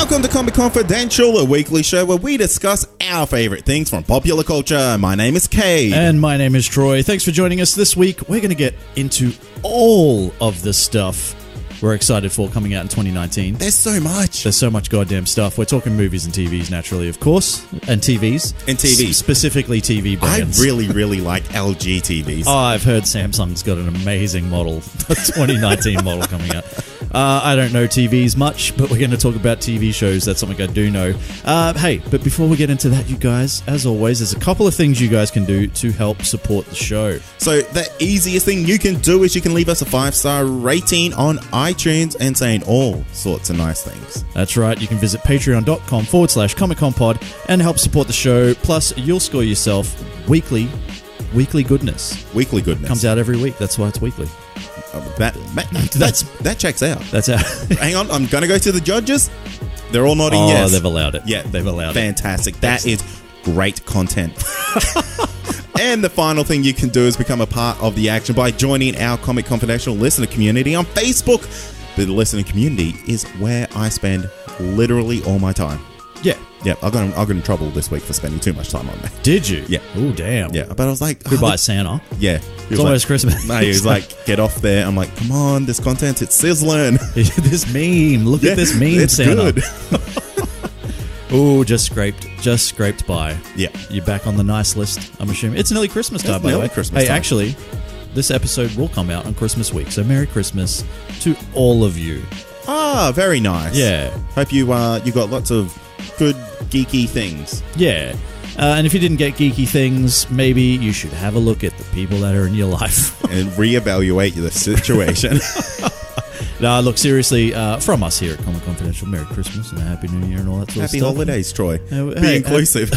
Welcome to Comic Confidential, a weekly show where we discuss our favorite things from popular culture. My name is Kay. And my name is Troy. Thanks for joining us this week. We're going to get into all of the stuff we're excited for coming out in 2019. There's so much. There's so much goddamn stuff. We're talking movies and TVs, naturally, of course. And TVs. And TVs. Specifically TV brands. I really like LG TVs. Oh, I've heard Samsung's got an amazing model, a 2019 model coming out. I don't know TVs much, but we're going to talk about TV shows. That's something I do know. Hey, but before we get into that, you guys, as always, there's a couple of things you guys can do to help support the show. So the easiest thing you can do is you can leave us a 5-star rating on iTunes and saying all sorts of nice things. That's right. You can visit patreon.com/ComicConPod and help support the show. Plus, you'll score yourself weekly goodness. Weekly goodness. Comes out every week. That's why it's weekly. That checks out. That's out. Hang on, I'm going to go to the judges. They're all nodding Oh, yes. they've allowed it. Yeah, They've allowed Fantastic. That is great content. And the final thing you can do is become a part of the action by joining our Comic Confidential listener community on Facebook. The listener community is where I spend literally all my time. Yeah. Yeah, I got in trouble this week for spending too much time on there. Did you? Yeah. Oh, damn. Yeah, but I was like... Goodbye, Santa. Yeah. It's almost Christmas. No, he was like, get off there. I'm like, come on, this content, it's sizzling. This meme. Look at this meme, it's Santa. Good. Oh, just scraped by. Yeah. You're back on the nice list, I'm assuming. It's nearly Christmas time, by the way. Christmas hey, time. actually, this episode will come out on Christmas week, so Merry Christmas to all of you. Ah, very nice. Yeah. Hope you got lots of good geeky things. Yeah. And if you didn't get geeky things, maybe you should have a look at the people that are in your life. And reevaluate the situation. No, look, seriously, from us here at Comic Confidential, Merry Christmas and a Happy New Year and all that sort of Happy stuff. holidays, Troy. Be Hey, inclusive.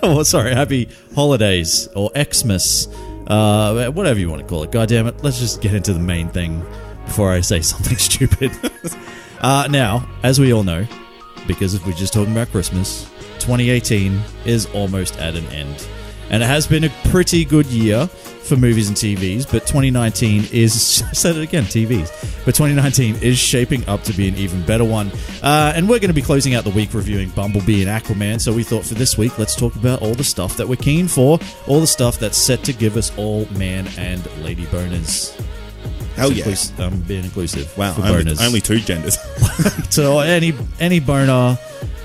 Oh, sorry. Happy holidays or Xmas, whatever you want to call it. God damn it. Let's just get into the main thing before I say something stupid. Now, as we all know, because we're just talking about Christmas, 2018 is almost at an end. And it has been a pretty good year for movies and TVs, but 2019 is, I said it again, TVs, but 2019 is shaping up to be an even better one. And we're going to be closing out the week reviewing Bumblebee and Aquaman, so we thought for this week, let's talk about all the stuff that we're keen for, all the stuff that's set to give us all man and lady boners. Hell yes. I'm being inclusive. Wow, for boners. only two genders. So any boner,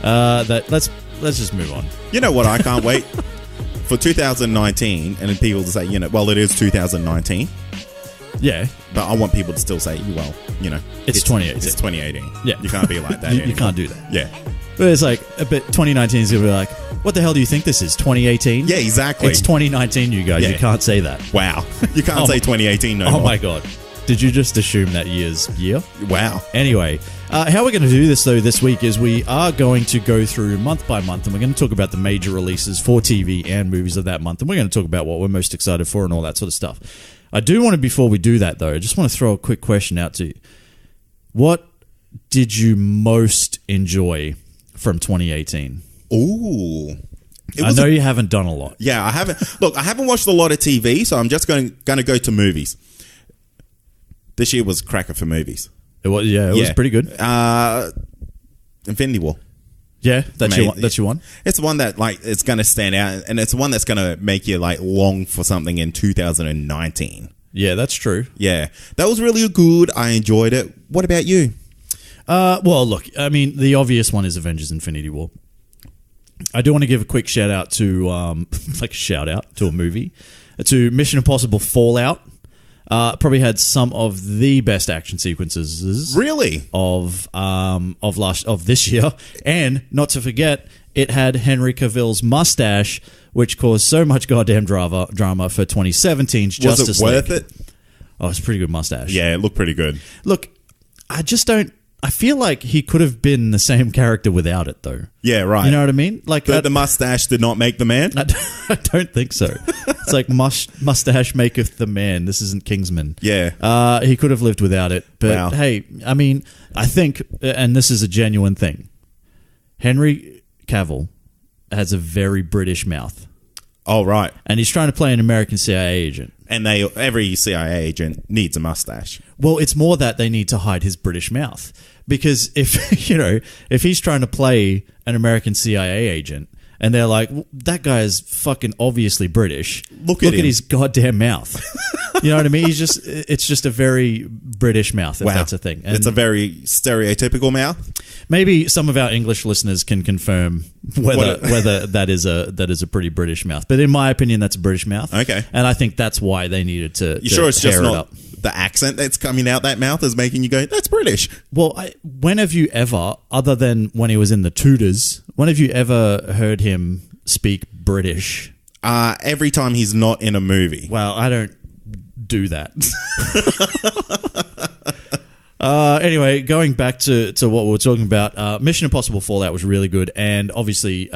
let's just move on. You know what I can't wait? For 2019, and then people to say, well, it is 2019. Yeah. But I want people to still say, well, It's 2018. It's 2018. Yeah. You can't be like that You can't do that. Yeah. But it's like, but 2019 is going to be like, what the hell do you think this is, 2018? Yeah, exactly. It's 2019, you guys. Yeah. You can't say that. Wow. You can't say 2018 no more. Oh, my God. Did you just assume that year's year? Wow. Anyway, how we're going to do this, though, this week is we are going to go through month by month, and we're going to talk about the major releases for TV and movies of that month, and we're going to talk about what we're most excited for and all that sort of stuff. I do want to, before we do that, though, I just want to throw a quick question out to you. What did you most enjoy from 2018? Ooh. I know you haven't done a lot. Yeah, I haven't. Look, I haven't watched a lot of TV, so I'm just going to go to movies. This year was cracker for movies. It was, it was pretty good. Infinity War. Yeah, that's your one. It's the one that it's going to stand out, and it's the one that's going to make you long for something in 2019. Yeah, that's true. Yeah, that was really good. I enjoyed it. What about you? Well, look, I mean, the obvious one is Avengers: Infinity War. I do want to give a quick shout out to to a movie, to Mission Impossible Fallout. Probably had some of the best action sequences. Really? Of this year, and not to forget, it had Henry Cavill's mustache, which caused so much goddamn drama for 2017's Justice League. Was it worth it? Oh, it's a pretty good mustache. Yeah, it looked pretty good. Look, I just don't. I feel like he could have been the same character without it, though. Yeah, right. You know what I mean? Like the mustache did not make the man? I don't think so. It's like mustache maketh the man. This isn't Kingsman. Yeah. He could have lived without it. But Wow. hey, I mean, I think, and this is a genuine thing, Henry Cavill has a very British mouth. Oh, right. And he's trying to play an American CIA agent. And every CIA agent needs a mustache. Well, it's more that they need to hide his British mouth. Because if, if he's trying to play an American CIA agent and they're like, well, that guy is fucking obviously British. Look at his goddamn mouth. You know what I mean? It's just a very British mouth, if that's a thing. And it's a very stereotypical mouth. Maybe some of our English listeners can confirm whether that is a pretty British mouth. But in my opinion, that's a British mouth. Okay. And I think that's why they needed to. You sure it's just not the accent that's coming out that mouth is making you go, that's British? Well, when have you ever, other than when he was in the Tudors, when have you ever heard him speak British? Every time he's not in a movie. Well, I don't do that. Anyway, going back to what we were talking about, Mission Impossible Fallout was really good, and obviously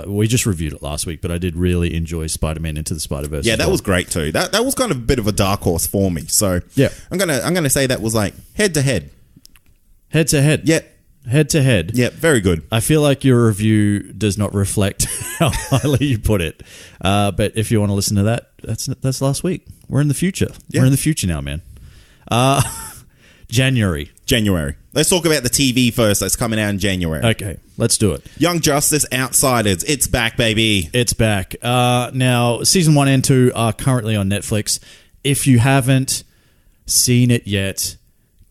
we just reviewed it last week, but I did really enjoy Spider-Man Into the Spider-Verse. Yeah, that was great too. That was kind of a bit of a dark horse for me. So yeah, I'm gonna say that was like head to head. Head to head. Yep. Head to head. Yep, very good. I feel like your review does not reflect how highly you put it. But if you want to listen to that, that's last week. We're in the future. Yeah. We're in the future now, man. January. Let's talk about the TV first. That's coming out in January. Okay, let's do it. Young Justice Outsiders. It's back, baby. It's back. Now, season 1 and 2 are currently on Netflix. If you haven't seen it yet,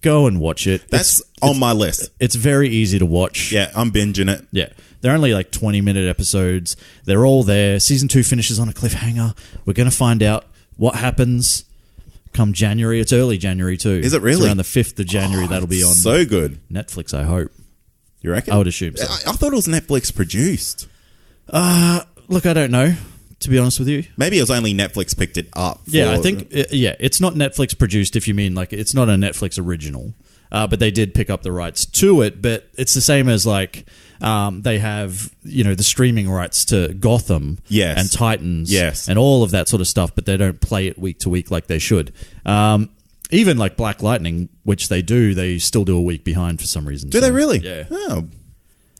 go and watch it. That's on my list. It's very easy to watch. Yeah, I'm binging it. Yeah. They're only like 20-minute episodes. They're all there. Season 2 finishes on a cliffhanger. We're going to find out what happens come January. It's early January too. Is it really? It's around the 5th of January. That'll be on so good. Netflix, I hope. You reckon? I would assume so. I thought it was Netflix produced. Look, I don't know, to be honest with you. Maybe it was only Netflix picked it up. Yeah, I think, it's not Netflix produced if you mean like it's not a Netflix original. But they did pick up the rights to it. But it's the same as like they have, the streaming rights to Gotham and Titans and all of that sort of stuff, but they don't play it week to week like they should. Even like Black Lightning, which they do, they still do a week behind for some reason. Do they really? Yeah. Oh,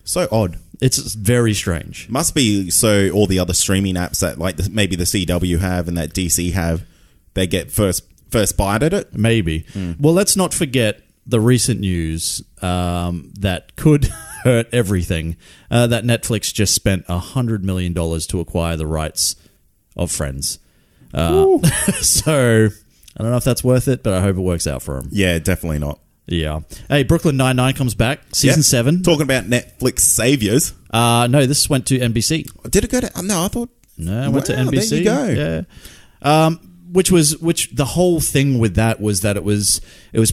so odd. It's very strange. Must be so all the other streaming apps that like maybe the CW have and that DC have, they get first bite at it? Maybe. Well, let's not forget the recent news that could hurt everything, that Netflix just spent $100 million to acquire the rights of Friends. So I don't know if that's worth it, but I hope it works out for them. Yeah, definitely not. Yeah. Hey, Brooklyn Nine-Nine comes back, season 7. Talking about Netflix saviors. No, this went to NBC. Did it go to... No, I thought... No, it went to NBC. There you go. Yeah. Which the whole thing with that was that it was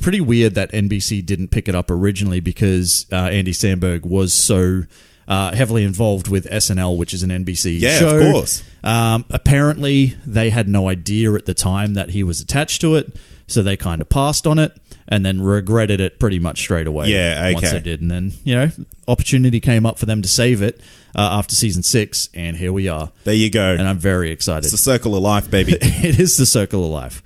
pretty weird that NBC didn't pick it up originally because Andy Samberg was so heavily involved with SNL, which is an NBC show. Yeah, of course. Apparently, they had no idea at the time that he was attached to it, so they kind of passed on it and then regretted it pretty much straight away. Yeah, okay. Once they did, and then opportunity came up for them to save it after season 6, and here we are. There you go. And I'm very excited. It's the circle of life, baby. It is the circle of life.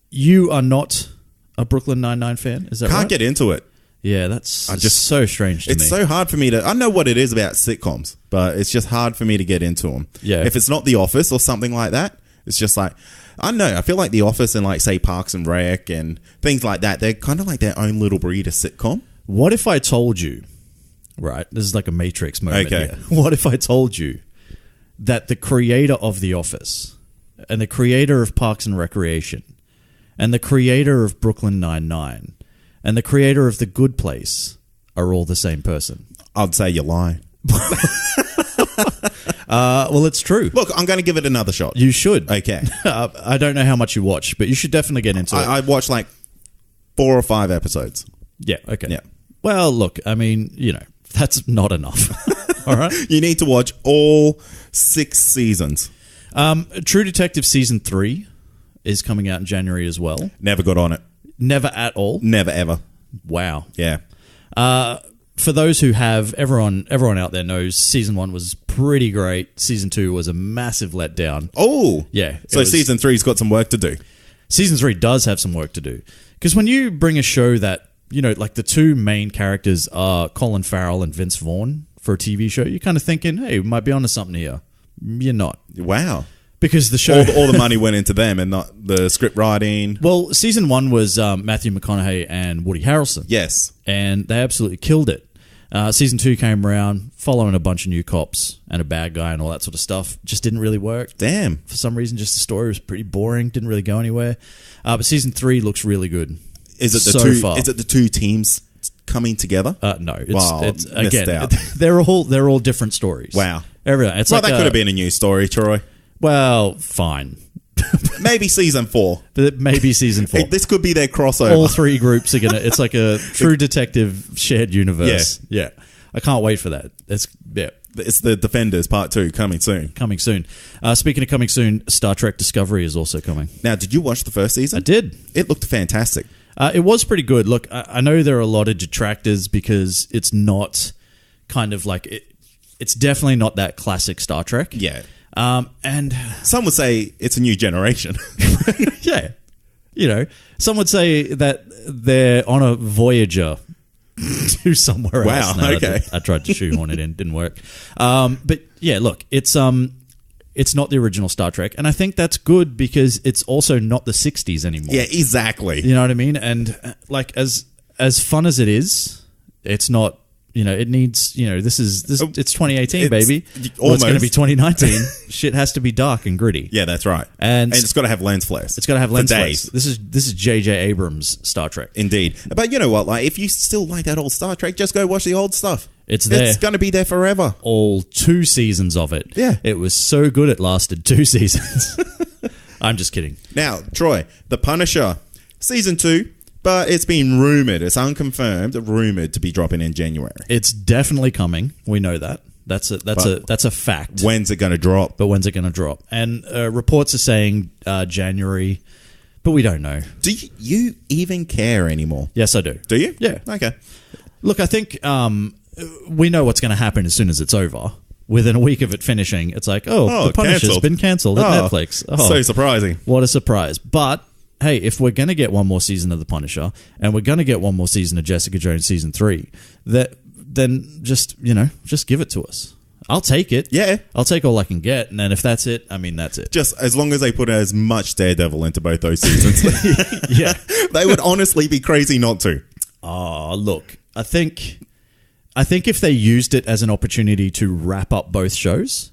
You are not a Brooklyn Nine-Nine fan, is that right? Can't get into it. Yeah, that's just so strange to me. It's so hard for me to... I know what it is about sitcoms, but it's just hard for me to get into them. Yeah. If it's not The Office or something like that, it's just like... I don't know. I feel like The Office and like, say, Parks and Rec and things like that, they're kind of like their own little breed of sitcom. What if I told you... Right, this is like a Matrix moment here. What if I told you that the creator of The Office and the creator of Parks and Recreation and the creator of Brooklyn Nine-Nine and the creator of The Good Place are all the same person? I'd say you're lying. Well, it's true. Look, I'm going to give it another shot. You should. Okay. I don't know how much you watch, but you should definitely get into it. I watched like 4 or 5 episodes. Yeah, okay. Yeah. Well, look, I mean, that's not enough. All right? You need to watch all 6 seasons. True Detective Season 3 is coming out in January as well. Never got on it. Never at all? Never, ever. Wow. Yeah. For those who have, everyone out there knows Season 1 was pretty great. Season 2 was a massive letdown. Oh. Yeah. So Season 3's got some work to do. Season 3 does have some work to do. Because when you bring a show that, like the 2 main characters are Colin Farrell and Vince Vaughn for a TV show, you're kind of thinking, hey, we might be onto something here. You're not. Wow. Because the show... All the money went into them and not the script writing. Well, season 1 was Matthew McConaughey and Woody Harrelson. Yes. And they absolutely killed it. Season 2 came around, following a bunch of new cops and a bad guy and all that sort of stuff. Just didn't really work. Damn. For some reason, just the story was pretty boring. Didn't really go anywhere. But season 3 looks really good. Is it the two teams coming together? No. It's missed out. they're all different stories. Wow. Everything. It's Well, like that could have been a new story, Troy. Well, fine. Maybe season 4. Maybe season 4. This could be their crossover. All 3 groups are gonna. It's like a True Detective shared universe. Yeah. I can't wait for that. It's the Defenders Part 2 coming soon. Coming soon. Speaking of coming soon, Star Trek Discovery is also coming. Now, did you watch the first season? I did. It looked fantastic. It was pretty good. Look, I know there are a lot of detractors because it's not kind of like it's definitely not that classic Star Trek. Yeah. And some would say it's a new generation. Yeah. You know, some would say that they're on a Voyager to somewhere else. Wow, okay. I tried to shoehorn it in. Didn't work. But yeah, look, it's not the original Star Trek. And I think that's good because it's also not the 60s anymore. Yeah, exactly. You know what I mean? And like as fun as it is, it's not... You know, it needs, it's 2018, baby. Well, it's going to be 2019. Shit has to be dark and gritty. Yeah, that's right. And it's got to have lens flares. It's got to have lens flares. This is J.J. Abrams' Star Trek. Indeed. But you know what? Like, if you still like that old Star Trek, just go watch the old stuff. It's there. It's going to be there forever. All 2 seasons of it. Yeah. It was so good it lasted 2 seasons. I'm just kidding. Now, Troy, The Punisher, season 2. But it's been rumored, it's unconfirmed, rumored to be dropping in January. It's definitely coming. We know that. That's a fact. When's it going to drop? But when's it going to drop? And reports are saying January, but we don't know. Do you even care anymore? Yes, I do. Do you? Yeah. Okay. Look, I think we know what's going to happen as soon as it's over. Within a week of it finishing, it's like, The Punisher's been cancelled at Netflix. So surprising. What a surprise. But hey, if we're going to get one more season of The Punisher and we're going to get one more season of Jessica Jones season 3, then just give it to us. I'll take it. Yeah. I'll take all I can get. And then if that's it, that's it. Just as long as they put as much Daredevil into both those seasons. Yeah. They would honestly be crazy not to. Oh, look, I think if they used it as an opportunity to wrap up both shows,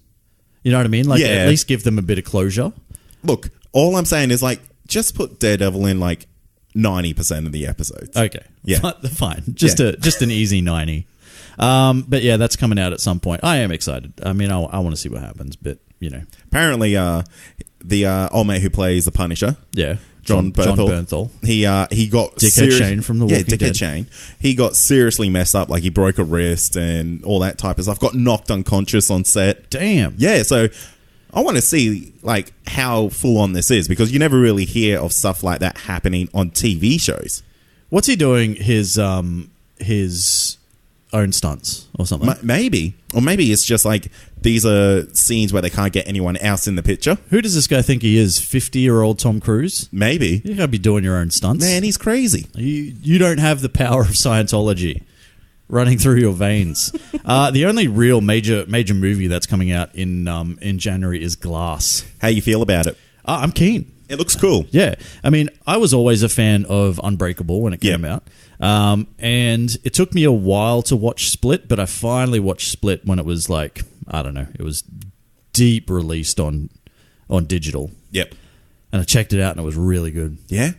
you know what I mean? Like, at least give them a bit of closure. Look, all I'm saying is, like, just put Daredevil in, like, 90% of the episodes. Okay. Yeah. Fine. Just an easy 90. But yeah, that's coming out at some point. I am excited. I want to see what happens, but, Apparently, the old mate who plays the Punisher... Yeah. John Bernthal. He got Dickhead Shane from The Walking Dead. Dickhead Shane. He got seriously messed up. Like, he broke a wrist and all that type of stuff. Got knocked unconscious on set. Damn. Yeah, so I want to see, like, how full on this is, because you never really hear of stuff like that happening on TV shows. What's he doing? His own stunts or something? Maybe. Or maybe it's just like these are scenes where they can't get anyone else in the picture. Who does this guy think he is? 50-year-old Tom Cruise? Maybe. You gotta be doing your own stunts. Man, he's crazy. You don't have the power of Scientology running through your veins. The only real major movie that's coming out in January is Glass. How you feel about it? I'm keen. It looks cool. Yeah. I was always a fan of Unbreakable when it came out. And it took me a while to watch Split, but I finally watched Split when it was like, I don't know, it was deep released on digital. Yep. And I checked it out and it was really good. Yeah?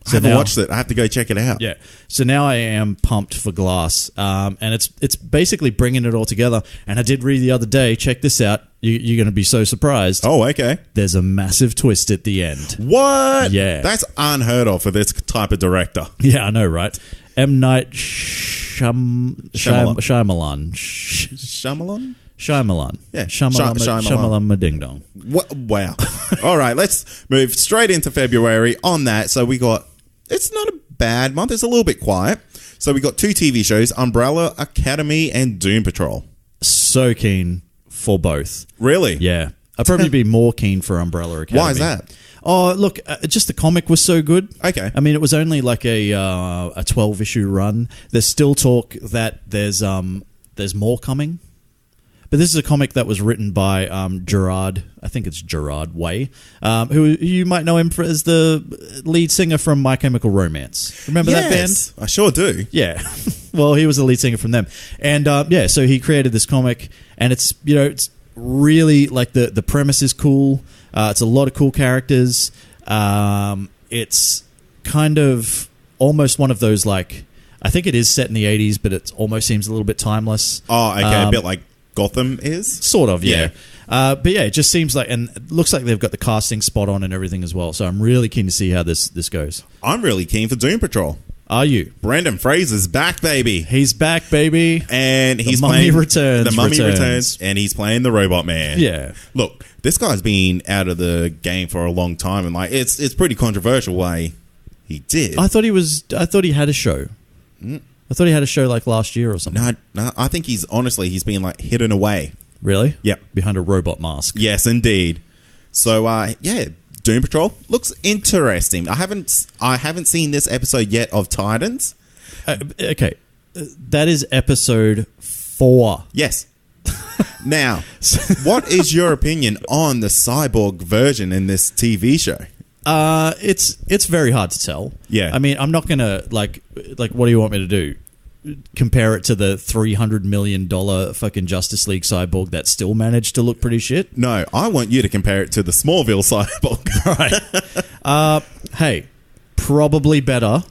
I haven't watched it. I have to go check it out. Yeah. So now I am pumped for Glass. And it's basically bringing it all together. And I did read the other day, check this out. You're going to be so surprised. Oh, okay. There's a massive twist at the end. What? Yeah. That's unheard of for this type of director. Yeah, I know, right? M. Night Shyamalan. Shyamalan? Shyamalan. Yeah. Shyamalan Ding Dong. Wow. All right, let's move straight into February on that. So we got, it's not a bad month. It's a little bit quiet. So we got 2 TV shows, Umbrella Academy and Doom Patrol. So keen for both. Really? Yeah. I'd probably be more keen for Umbrella Academy. Why is that? Oh, look, just the comic was so good. Okay. It was only like a 12-issue run. There's still talk that there's more coming. But this is a comic that was written by Gerard, I think it's Gerard Way, who you might know him as the lead singer from My Chemical Romance. Remember that band? I sure do. Yeah. Well, he was the lead singer from them. And so he created this comic, and it's, it's really like the premise is cool. It's a lot of cool characters. It's kind of almost one of those, like, I think it is set in the 80s, but it almost seems a little bit timeless. Oh, okay. A bit like Gotham is? Sort of, yeah. But yeah, it just seems like, and it looks like they've got the casting spot on and everything as well. So I'm really keen to see how this goes. I'm really keen for Doom Patrol. Are you? Brendan Fraser's back, baby. He's back, baby. And he's the playing... returns. The Mummy returns, and he's playing the Robot Man. Yeah. Look, this guy's been out of the game for a long time, and like it's pretty controversial why he did. I thought he had a show. I thought he had a show like last year or something. No, I think he's been like hidden away. Really? Yep. Behind a robot mask. Yes, indeed. So, Doom Patrol looks interesting. I haven't seen this episode yet of Titans. Okay. That is episode 4. Yes. Now, what is your opinion on the cyborg version in this TV show? It's very hard to tell. Yeah. I mean, I'm not gonna like what do you want me to do? Compare it to the $300 million fucking Justice League cyborg that still managed to look pretty shit? No, I want you to compare it to the Smallville cyborg. Right. Hey, probably better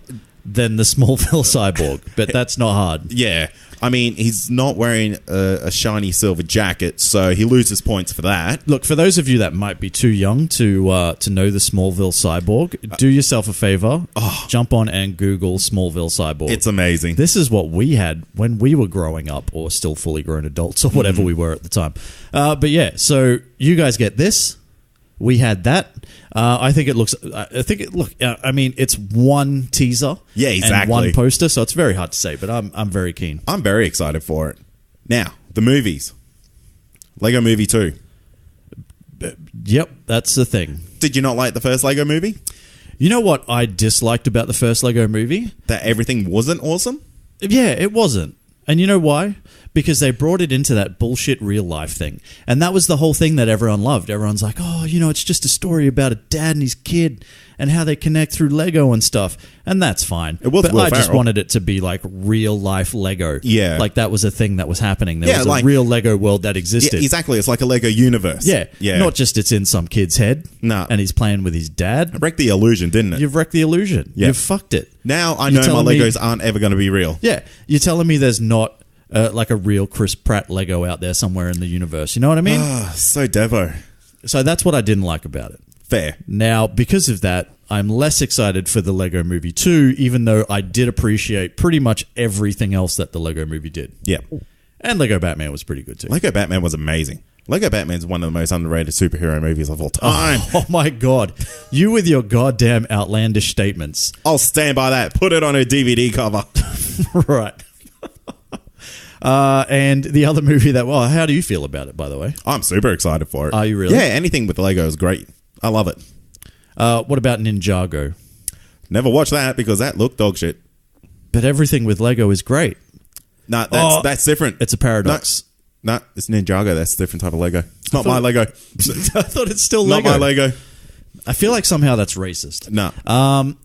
than the Smallville cyborg, but that's not hard. Yeah. I mean, he's not wearing a shiny silver jacket, so he loses points for that. Look, for those of you that might be too young to know the Smallville cyborg, do yourself a favor. Jump on and Google Smallville cyborg. It's amazing. This is what we had when we were growing up, or still fully grown adults, or whatever we were at the time. But yeah, so you guys get this. We had that. I think it looks. I mean, it's one teaser. Yeah, exactly. And one poster, so it's very hard to say. But I'm very keen. I'm very excited for it. Now, the movies. Lego Movie 2. Yep, that's the thing. Did you not like the first Lego Movie? You know what I disliked about the first Lego Movie? That everything wasn't awesome? Yeah, it wasn't. And you know why? Because they brought it into that bullshit real life thing. And that was the whole thing that everyone loved. Everyone's like, oh, it's just a story about a dad and his kid and how they connect through Lego and stuff. And that's fine. It was but Will I just Ferrell. wanted it to be like real life Lego. Yeah. Like that was a thing that was happening. There was like, a real Lego world that existed. Yeah, exactly. It's like a Lego universe. Yeah. Not just it's in some kid's head. No. And he's playing with his dad. It wrecked the illusion, didn't it? You've wrecked the illusion. Yeah. You've fucked it. Now I know my Legos aren't ever going to be real. Yeah. You're telling me there's not like a real Chris Pratt Lego out there somewhere in the universe. You know what I mean? So Devo. So that's what I didn't like about it. Fair. Now, because of that, I'm less excited for the Lego Movie 2, even though I did appreciate pretty much everything else that the Lego Movie did. Yeah. And Lego Batman was pretty good too. Lego Batman was amazing. Lego Batman's one of the most underrated superhero movies of all time. Oh my God. You with your goddamn outlandish statements. I'll stand by that. Put it on a DVD cover. Right. And the other movie how do you feel about it, by the way? I'm super excited for it. Are you really? Yeah, anything with Lego is great. I love it. What about Ninjago? Never watched that because that looked dog shit. But everything with Lego is great. No, that's different. It's a paradox. No, it's Ninjago. That's a different type of Lego. It's not my Lego. I thought it's still Lego. Not my Lego. I feel like somehow that's racist. No.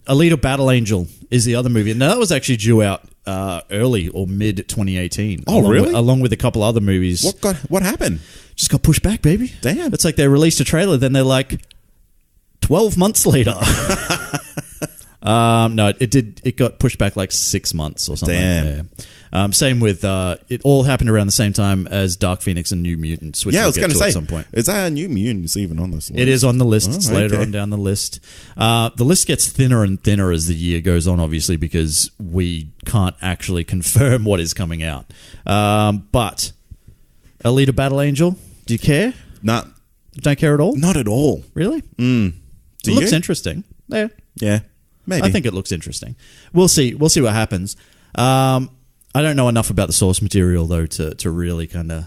Alita Battle Angel is the other movie. Now, that was actually due out early or mid 2018. Oh, really? Along with a couple other movies. What happened? Just got pushed back, baby. Damn. It's like they released a trailer, then they're like, 12 months later. No, it got pushed back like 6 months or something. Damn. Yeah. Same with it all happened around the same time as Dark Phoenix and New Mutants, which I was going to say at some point. Is that New Mutants even on this list? It is on the list. It's later okay. on down the list. The list gets thinner and thinner as the year goes on, obviously, because we can't actually confirm what is coming out. But Alita Battle Angel, do you care? Nah. Don't care at all? Not at all. Really? Do it looks interesting. Yeah. Yeah. Maybe. I think it looks interesting. We'll see. We'll see what happens. I don't know enough about the source material, though, to really kind of,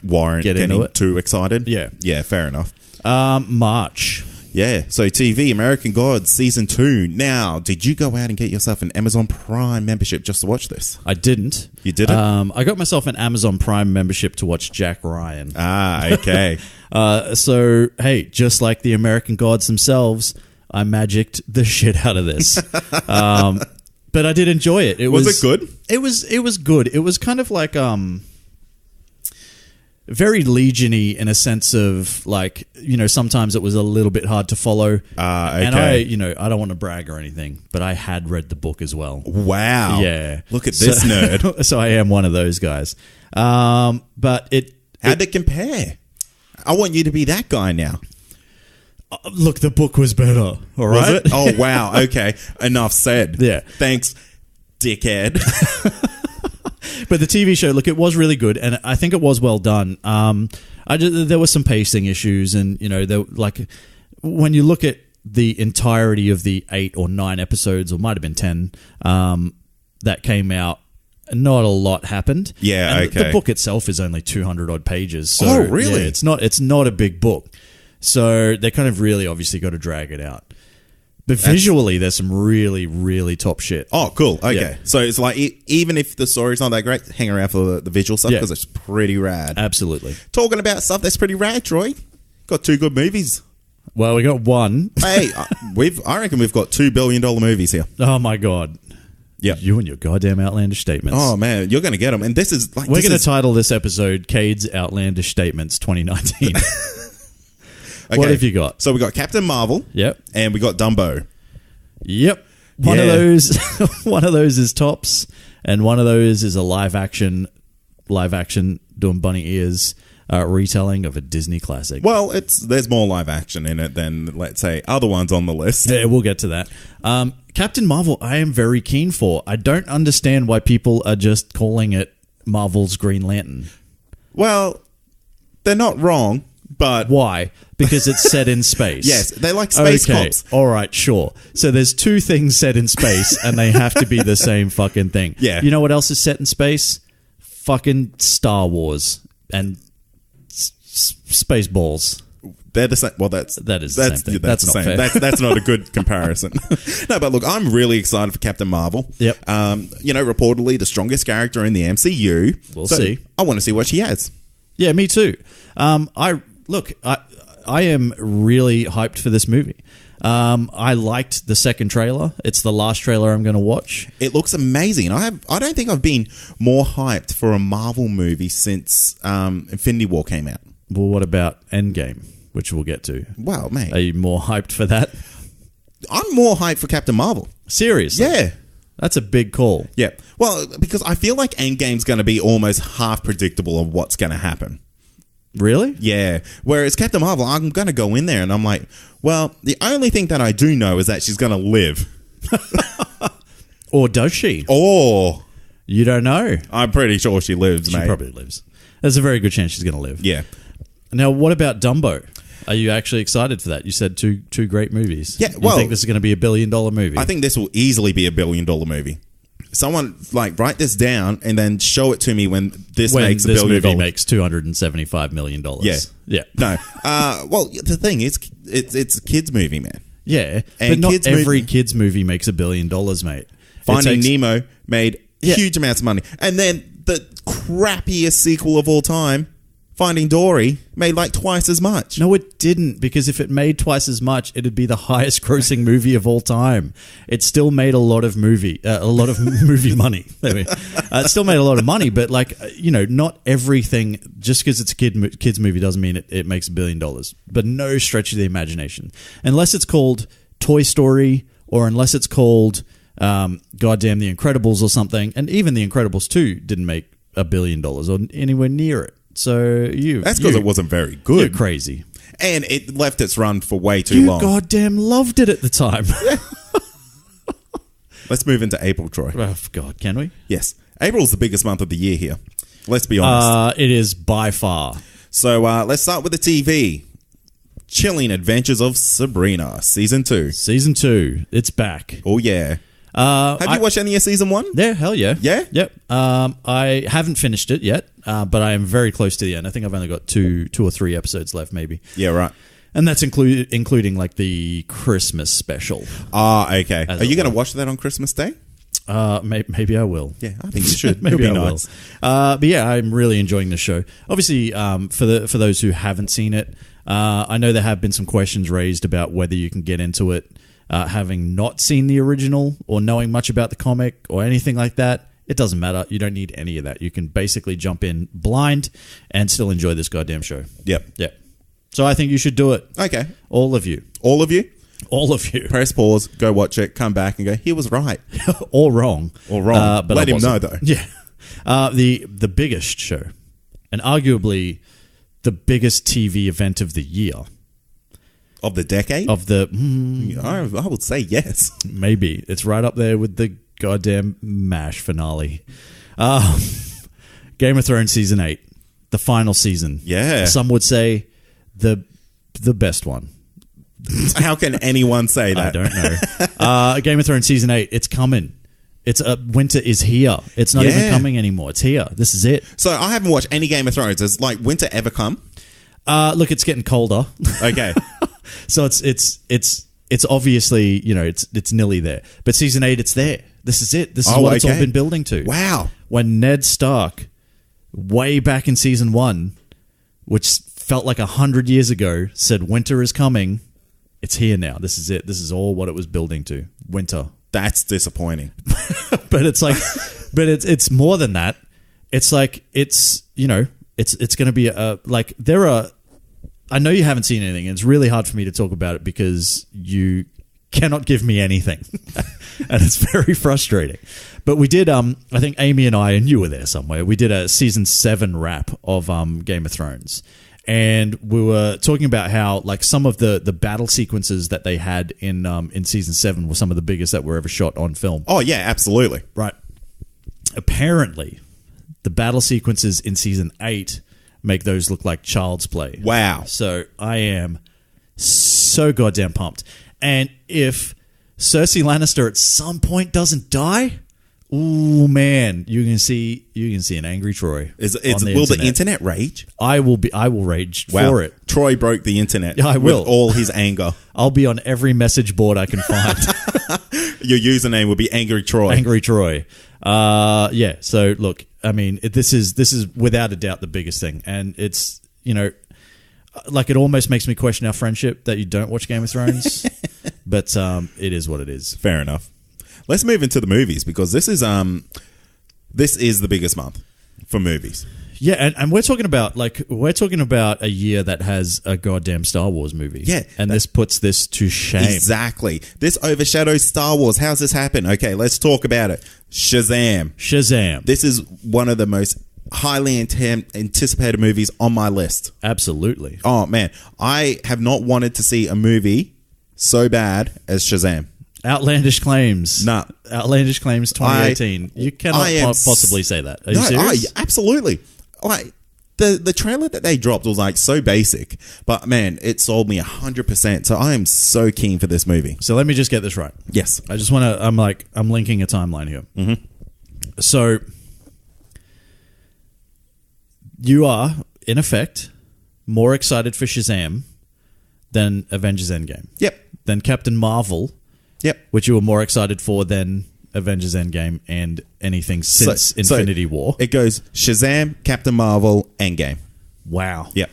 warrant get into getting it. too excited. Yeah. Yeah, fair enough. March. Yeah, so TV, American Gods, Season 2. Now, did you go out and get yourself an Amazon Prime membership just to watch this? I didn't. You didn't? I got myself an Amazon Prime membership to watch Jack Ryan. Ah, okay. So, hey, just like the American Gods themselves, I magicked the shit out of this. But I did enjoy it. Was it good? It was good. It was kind of like very Legion-y in a sense of like, you know, sometimes it was a little bit hard to follow. Okay. And I don't want to brag or anything, but I had read the book as well. Wow. Yeah. Look at this nerd. So I am one of those guys. But how'd it compare? I want you to be that guy now. Look, the book was better. All right. Was it? Oh, wow. Okay. Enough said. Yeah. Thanks, dickhead. But the TV show, look, it was really good, and I think it was well done. There were some pacing issues, and you know, when you look at the entirety of the 8 or 9 episodes, or might have been 10, that came out, not a lot happened. Yeah, and okay. The book itself is only 200 odd pages. So, oh, really? Yeah, it's not a big book, so they kind of really obviously got to drag it out. But visually, there's some really, really top shit. Oh, cool. Okay. Yeah. So it's like, even if the story's not that great, hang around for the visual stuff because it's pretty rad. Absolutely. Talking about stuff that's pretty rad, Troy. Got 2 good movies. Well, we got one. Hey, I reckon we've got $2 billion movies here. Oh, my God. Yeah. You and your goddamn outlandish statements. Oh, man. You're going to get them. And this is like... We're going to title this episode Cade's Outlandish Statements 2019. Okay. What have you got? So we got Captain Marvel. Yep. And we got Dumbo. Yep. One of those is tops, and one of those is a live action doing bunny ears retelling of a Disney classic. Well, there's more live action in it than, let's say, other ones on the list. Yeah, we'll get to that. Captain Marvel, I am very keen for. I don't understand why people are just calling it Marvel's Green Lantern. Well, they're not wrong. But why? Because it's set in space. Yes, they like space cops. All right, sure. So there's 2 things set in space, and they have to be the same fucking thing. Yeah. You know what else is set in space? Fucking Star Wars and Spaceballs. They're the same. Well, that is the same thing. That's not fair. That's not a good comparison. No, but look, I'm really excited for Captain Marvel. Yep. You know, reportedly the strongest character in the MCU. We'll see. I want to see what she has. Yeah, me too. I am really hyped for this movie. I liked the second trailer. It's the last trailer I'm going to watch. It looks amazing. I don't think I've been more hyped for a Marvel movie since Infinity War came out. Well, what about Endgame, which we'll get to? Wow, mate. Are you more hyped for that? I'm more hyped for Captain Marvel. Seriously? Yeah. That's a big call. Yeah. Well, because I feel like Endgame's going to be almost half predictable of what's going to happen. Really? Yeah. Whereas Captain Marvel, I'm going to go in there and I'm like, well, the only thing that I do know is that she's going to live. Or does she? Or... You don't know. I'm pretty sure she lives, mate. She probably lives. There's a very good chance she's going to live. Yeah. Now, what about Dumbo? Are you actually excited for that? You said two great movies. Yeah, well... You think this is going to be $1 billion movie? I think this will easily be $1 billion movie. Someone, write this down and then show it to me when this makes $1 billion. This movie makes $275 million. Yeah. Yeah. No. Well, the thing is, it's a kid's movie, man. Yeah. And but not every kids movie makes $1 billion, mate. Finding Nemo made huge amounts of money. And then the crappiest sequel of all time, Finding Dory, made like twice as much. No, it didn't, because if it made twice as much, it'd be the highest grossing movie of all time. It still made a lot of movie money. It still made a lot of money, but not everything, just because it's a kids movie doesn't mean it makes $1 billion. But no stretch of the imagination. Unless it's called Toy Story, or unless it's called goddamn The Incredibles or something, and even The Incredibles 2 didn't make $1 billion or anywhere near it. So that's because it wasn't very good. You're crazy. And it left its run for way too long. You goddamn loved it at the time. Let's move into April, Troy. Oh, God, can we? Yes. April's the biggest month of the year here. Let's be honest. It is by far. So let's start with the TV. Chilling Adventures of Sabrina, Season 2. Season 2. It's back. Oh, yeah. Have you watched any of Season 1? Yeah, hell yeah. Yeah? Yep. I haven't finished it yet, but I am very close to the end. I think I've only got two or three episodes left, maybe. Yeah, right. And that's including like the Christmas special. Ah, okay. Are you going to watch that on Christmas Day? Maybe I will. Yeah, I think you should. Maybe It'll be I nice. will. But yeah, I'm really enjoying the show. Obviously, for those who haven't seen it, I know there have been some questions raised about whether you can get into it having not seen the original or knowing much about the comic or anything like that. It doesn't matter. You don't need any of that. You can basically jump in blind and still enjoy this goddamn show. Yep. Yeah. So I think you should do it. Okay. All of you. All of you? All of you. Press pause, go watch it, come back and go, he was right. Or wrong. Or wrong. But Let I him know, wasn't. though. Yeah. The biggest show, and arguably the biggest TV event of the year. Of the decade? Of the... I would say yes. Maybe. It's right up there with the goddamn MASH finale. Game of Thrones Season 8. The final season. Yeah. Some would say the best one. How can anyone say that? I don't know. Game of Thrones Season 8, it's coming. It's winter is here. It's not even coming anymore. It's here. This is it. So I haven't watched any Game of Thrones. Has like winter ever come? Look, it's getting colder. Okay. So it's obviously, it's nearly there. But Season 8, it's there. This is it. This is what it's all been building to. Wow. When Ned Stark, way back in Season 1, which felt like 100 years ago, said winter is coming, it's here now. This is it. This is all what it was building to. Winter. That's disappointing. But it's like, it's more than that. It's like, it's going to be I know you haven't seen anything, and it's really hard for me to talk about it because you cannot give me anything. And it's very frustrating. But we did, I think Amy and I, and you were there somewhere, we did a Season 7 wrap of Game of Thrones. And we were talking about how like some of the battle sequences that they had in Season 7 were some of the biggest that were ever shot on film. Oh, yeah, absolutely. Right. Apparently, the battle sequences in Season 8 make those look like child's play. Wow. So I am so goddamn pumped. And if Cersei Lannister at some point doesn't die, ooh man, you can see an angry Troy. Will the internet rage? I will rage for it. Troy broke the internet. Yeah, I will. With all his anger. I'll be on every message board I can find. Your username will be Angry Troy. Angry Troy. Yeah. So look, I mean, this is without a doubt the biggest thing, and it's like it almost makes me question our friendship that you don't watch Game of Thrones, but it is what it is. Fair enough. Let's move into the movies because this is the biggest month for movies. Yeah, and we're talking about a year that has a goddamn Star Wars movie. Yeah. And this puts this to shame. Exactly. This overshadows Star Wars. How's this happen? Okay, let's talk about it. Shazam. This is one of the most highly anticipated movies on my list. Absolutely. Oh, man. I have not wanted to see a movie so bad as Shazam. Outlandish claims. No. Outlandish claims 2018. You cannot possibly say that. Are you serious? Absolutely. Like the trailer that they dropped was like so basic, but man, it sold me 100%. So I am so keen for this movie. So let me just get this right. Yes. I just want to, I'm linking a timeline here. Mm-hmm. So you are, in effect, more excited for Shazam than Avengers Endgame. Yep. Than Captain Marvel. Yep. Which you were more excited for than Avengers Endgame and anything since Infinity War. It goes Shazam, Captain Marvel, Endgame. Wow. Yep.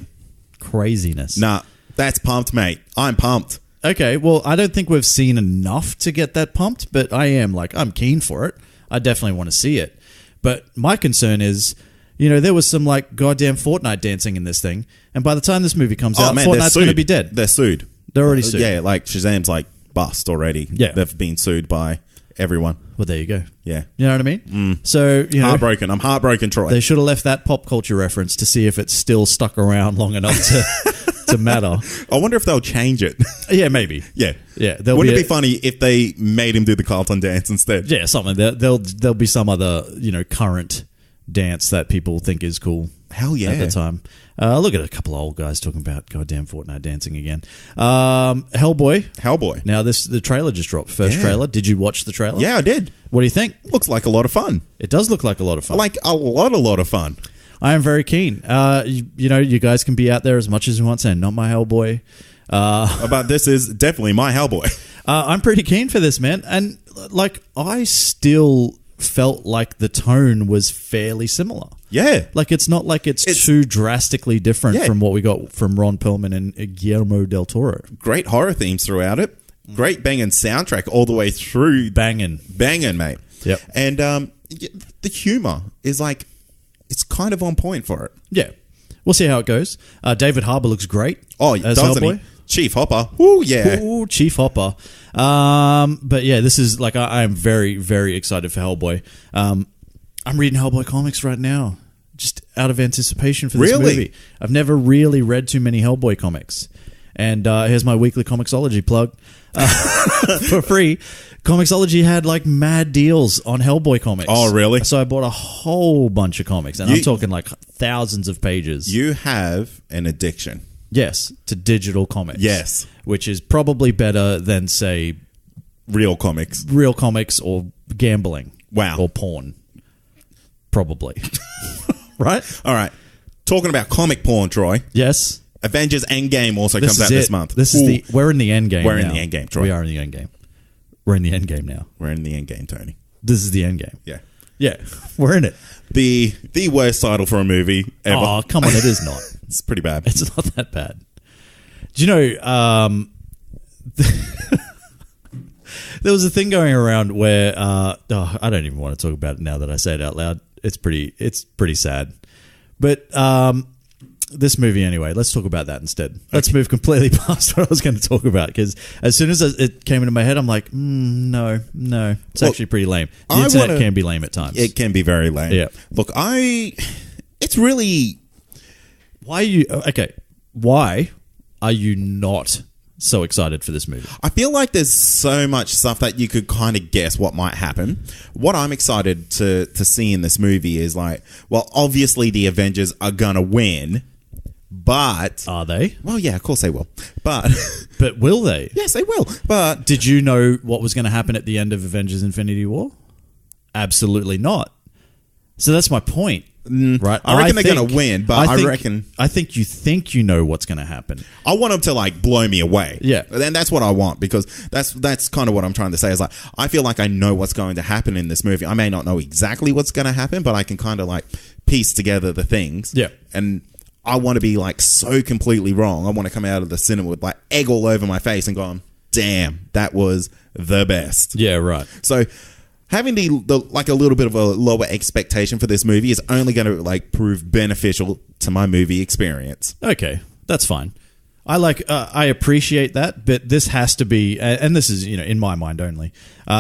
Craziness. Nah, that's pumped, mate. I'm pumped. Okay, well, I don't think we've seen enough to get that pumped, but I'm keen for it. I definitely want to see it. But my concern is, there was some goddamn Fortnite dancing in this thing, and by the time this movie comes out, Fortnite's going to be dead. They're sued. They're already sued. Yeah, Shazam's bust already. Yeah. They've been sued by everyone. Well, there you go. Yeah. You know what I mean? So, heartbroken. I'm heartbroken, Troy. They should have left that pop culture reference to see if it's still stuck around long enough to matter. I wonder if they'll change it. Yeah, maybe. Yeah. Yeah. Wouldn't it be funny if they made him do the Carlton dance instead? Yeah, something. There'll be some other, current dance that people think is cool. Hell yeah. At the time. Look at a couple of old guys talking about goddamn Fortnite dancing again. Hellboy. Now, the trailer just dropped. First trailer. Did you watch the trailer? Yeah, I did. What do you think? Looks like a lot of fun. It does look like a lot of fun. Like a lot of fun. I am very keen. You guys can be out there as much as you want saying, not my Hellboy. But this is definitely my Hellboy. I'm pretty keen for this, man. And like, I still felt like the tone was fairly similar. Yeah. Like, it's not like it's too drastically different from what we got from Ron Perlman and Guillermo del Toro. Great horror themes throughout it. Great banging soundtrack all the way through. Banging, mate. Yep. And the humor is like, it's kind of on point for it. Yeah. We'll see how it goes. David Harbour looks great. Oh, as doesn't Hellboy. he? Chief Hopper. Ooh, yeah. Ooh, Chief Hopper. But yeah, this is like, I am very, very excited for Hellboy. I'm reading Hellboy comics right now, just out of anticipation for this movie. I've never really read too many Hellboy comics. And here's my weekly Comixology plug. For free. Comixology had like mad deals on Hellboy comics. Oh, really? So I bought a whole bunch of comics, and I'm talking like thousands of pages. You have an addiction. Yes, to digital comics. Yes. Which is probably better than, say, real comics or gambling. Wow. Or porn. Probably. Right? All right. Talking about comic porn, Troy. Yes. Avengers Endgame also comes out this month. We're in the Endgame. We're in the Endgame, Troy. We are in the Endgame. We're in the Endgame now. We're in the Endgame, Tony. This is the Endgame. Yeah. Yeah. We're in it. The worst title for a movie ever. Oh, come on. It is not. It's pretty bad. It's not that bad. Do you know, there was a thing going around where, I don't even want to talk about it now that I say it out loud. It's pretty sad. But, this movie anyway, let's talk about that instead. Let's move completely past what I was going to talk about, because as soon as it came into my head, I'm like, no. It's actually pretty lame. The internet can be lame at times. It can be very lame. Yeah. Look, it's really... Why are you not so excited for this movie? I feel like there's so much stuff that you could kind of guess what might happen. What I'm excited to see in this movie is like, well, obviously the Avengers are going to win. But... Are they? Well, yeah, of course they will. But... But will they? Yes, they will. But... Did you know what was going to happen at the end of Avengers Infinity War? Absolutely not. So that's my point. Right? I reckon they're going to win, but I think you know what's going to happen. I want them to like blow me away. Yeah. And that's what I want, because that's kind of what I'm trying to say is like, I feel like I know what's going to happen in this movie. I may not know exactly what's going to happen, but I can kind of like piece together the things. Yeah. And I want to be like so completely wrong. I want to come out of the cinema with like egg all over my face and go, damn, that was the best. Yeah, right. So having the like a little bit of a lower expectation for this movie is only going to like prove beneficial to my movie experience. Okay, that's fine. I appreciate that, but this has to be, and this is, in my mind only,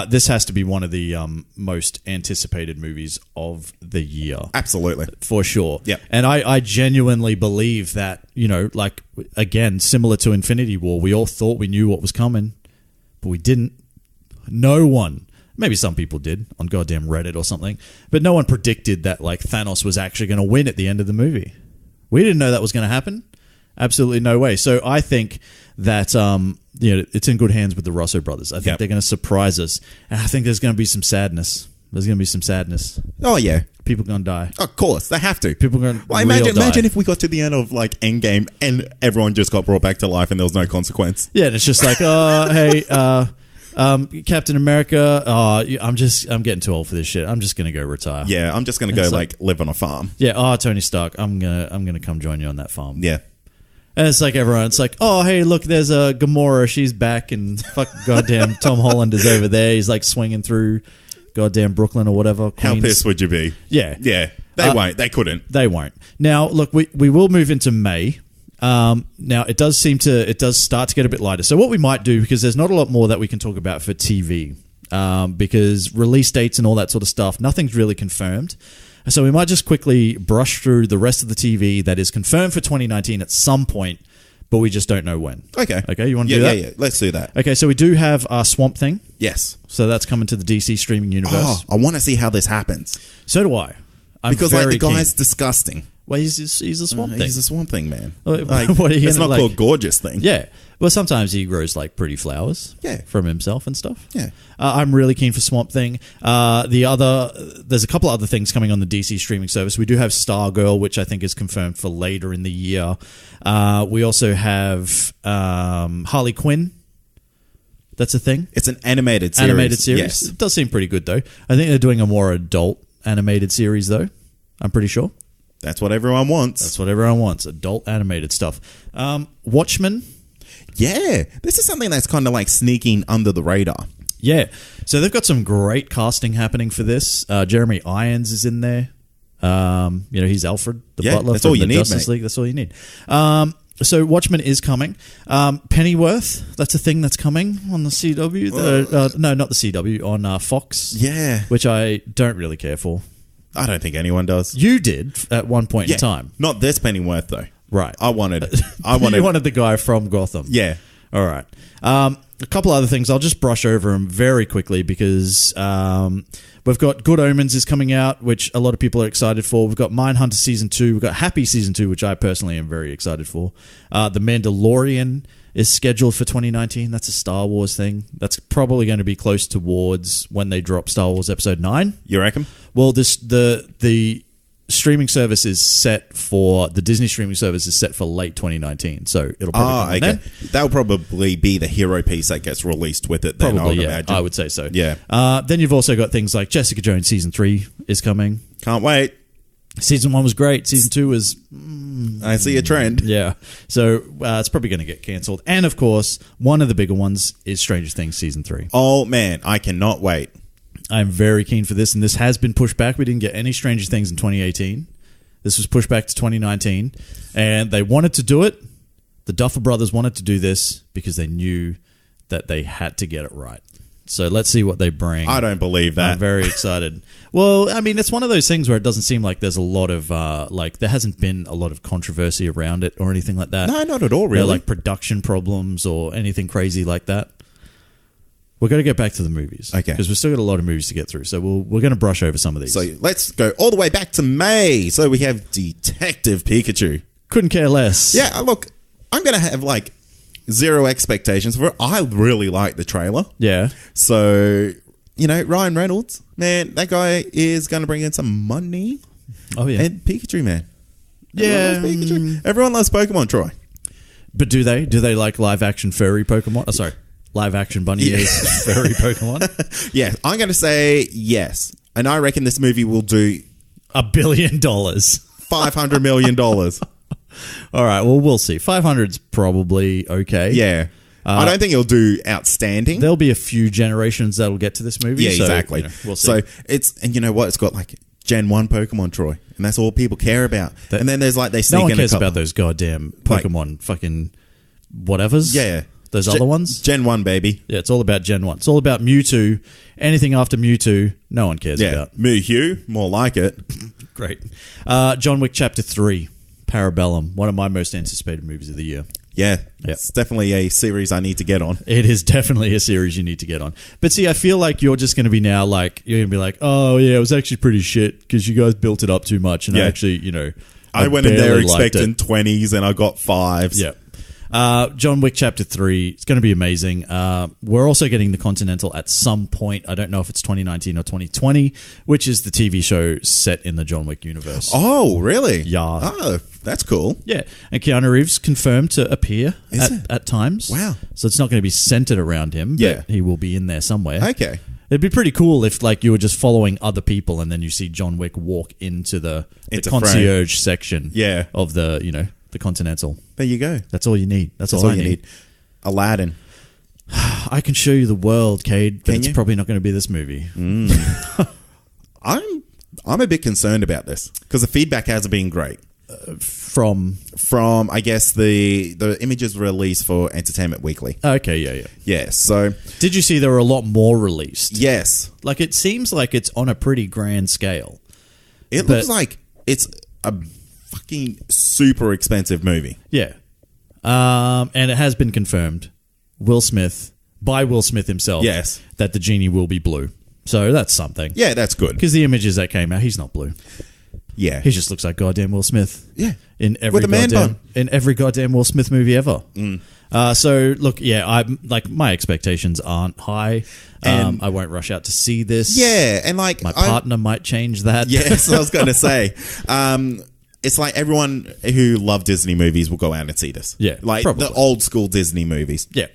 this has to be one of the most anticipated movies of the year. Absolutely. For sure. Yeah. And I genuinely believe that, like, again, similar to Infinity War, we all thought we knew what was coming, but we didn't. No one. Maybe some people did on goddamn Reddit or something, but no one predicted that, like, Thanos was actually going to win at the end of the movie. We didn't know that was going to happen. Absolutely no way. So I think that it's in good hands with the Russo brothers. I think they're going to surprise us, and I think there's going to be some sadness. Oh yeah, people are going to die. Of course, they have to. People are going to imagine if we got to the end of like Endgame and everyone just got brought back to life and there was no consequence. Yeah, and it's just like, hey, Captain America, I'm getting too old for this shit. I'm just going to go retire. Yeah, I'm just going to go like live on a farm. Yeah, Tony Stark, I'm gonna come join you on that farm. Yeah. And it's like everyone, it's like, oh, hey, look, there's a Gamora. She's back, and fuck, goddamn, Tom Holland is over there. He's like swinging through goddamn Brooklyn or whatever. Queens. How pissed would you be? Yeah. Yeah. They won't. They couldn't. They won't. Now, look, we will move into May. Now, it does start to get a bit lighter. So what we might do, because there's not a lot more that we can talk about for TV, because release dates and all that sort of stuff, nothing's really confirmed. So we might just quickly brush through the rest of the TV that is confirmed for 2019 at some point, but we just don't know when. Okay. Okay, you want to do that? Yeah. Let's do that. Okay, so we do have Swamp Thing. Yes. So that's coming to the DC streaming universe. Oh, I want to see how this happens. So do I. Because like the guy's disgusting. Well, he's a swamp thing. He's a swamp thing, man. Like, what are you it's gonna, not called gorgeous thing. Yeah. Well, sometimes he grows like pretty flowers from himself and stuff. Yeah. I'm really keen for Swamp Thing. There's a couple other things coming on the DC streaming service. We do have Stargirl, which I think is confirmed for later in the year. We also have Harley Quinn. That's a thing. It's an animated series. Yes. It does seem pretty good, though. I think they're doing a more adult animated series, though. I'm pretty sure. That's what everyone wants. That's what everyone wants. Adult animated stuff. Watchmen. Yeah. This is something that's kind of like sneaking under the radar. Yeah. So they've got some great casting happening for this. Jeremy Irons is in there. He's Alfred, the butler that's from all you the need, Justice League. That's all you need. So Watchmen is coming. Pennyworth, that's a thing that's coming on the CW. No, not the CW, on Fox. Yeah. Which I don't really care for. I don't think anyone does. You did at one point in time. Not this Pennyworth, though. Right. I wanted You wanted the guy from Gotham. Yeah. All right. A couple other things. I'll just brush over them very quickly because we've got Good Omens is coming out, which a lot of people are excited for. We've got Mindhunter Season 2. We've got Happy Season 2, which I personally am very excited for. The Mandalorian is scheduled for 2019. That's a Star Wars thing. That's probably going to be close towards when they drop Star Wars Episode 9. You reckon? Well, the streaming service is set for the Disney streaming service is set for late 2019, so it'll probably come then. That'll probably be the hero piece that gets released with it. Then, probably, imagine. I would say so. Yeah. Then you've also got things like Jessica Jones Season 3 is coming. Can't wait. Season 1 was great. Season 2 was... I see a trend. Yeah. So it's probably going to get cancelled. And, of course, one of the bigger ones is Stranger Things Season 3. Oh, man. I cannot wait. I'm very keen for this, and this has been pushed back. We didn't get any Stranger Things in 2018. This was pushed back to 2019, and they wanted to do it. The Duffer Brothers wanted to do this because they knew that they had to get it right. So let's see what they bring. I don't believe that. I'm very excited. Well, I mean, it's one of those things where it doesn't seem like there's a lot of, there hasn't been a lot of controversy around it or anything like that. No, not at all, really. Like production problems or anything crazy like that. We're going to get back to the movies. Okay. Because we've still got a lot of movies to get through. So we're going to brush over some of these. So let's go all the way back to May. So we have Detective Pikachu. Couldn't care less. Yeah, look, I'm going to have like zero expectations for it. I really like the trailer. Yeah. So, Ryan Reynolds, man, that guy is going to bring in some money. Oh, yeah. And Pikachu, man. Yeah. Everyone loves Pokemon, Troy. But do they? Do they like live action furry Pokemon? Oh, sorry. Live action bunny ears furry Pokemon? Yeah, I'm going to say yes. And I reckon this movie will do $1 billion. $500 million. All right, well, we'll see. 500's probably okay. Yeah. I don't think it'll do outstanding. There'll be a few generations that'll get to this movie. Yeah, so, exactly. We'll see. So and you know what? It's got like Gen 1 Pokemon, Troy. And that's all people care about. And then there's like they sneak in a couple. No one cares about those goddamn Pokemon fucking whatevers. Yeah. Those other ones? Gen 1, baby. Yeah, it's all about Gen 1. It's all about Mewtwo. Anything after Mewtwo, no one cares about. Mewtwo, more like it. Great. John Wick Chapter 3, Parabellum. One of my most anticipated movies of the year. Yeah, it's definitely a series I need to get on. It is definitely a series you need to get on. But see, I feel like you're just going to be now like, you're going to be like, oh yeah, it was actually pretty shit because you guys built it up too much. And I actually, I went in there expecting 20s and I got 5s. Yeah. John Wick Chapter 3. It's going to be amazing. We're also getting The Continental at some point. I don't know if it's 2019 or 2020, which is the TV show set in the John Wick universe. Oh, really? Yeah. Oh, that's cool. Yeah. And Keanu Reeves confirmed to appear at times. Wow. So it's not going to be centered around him, but he will be in there somewhere. Okay. It'd be pretty cool if like you were just following other people and then you see John Wick walk into the concierge section of the Continental. There you go. That's all you need. That's all you need. Aladdin. I can show you the world, Cade, but it's probably not going to be this movie. I'm a bit concerned about this because the feedback hasn't been great. From I guess the images released for Entertainment Weekly. Okay, Yeah, so did you see there were a lot more released? Yes. Like it seems like it's on a pretty grand scale. It looks like it's a fucking super expensive movie. Yeah. And it has been confirmed by Will Smith himself that the genie will be blue. So that's something. Yeah, that's good. Because the images that came out, he's not blue. Yeah. He just looks like goddamn Will Smith. Yeah. In every With a man goddamn bun. in every goddamn Will Smith movie ever. So look, yeah, I'm like my expectations aren't high. And- I won't rush out to see this. Yeah, and like My partner might change that. Yes, I was going to say. It's like everyone who loved Disney movies will go out and see this. Yeah, like probably. the old school Disney movies. Yeah.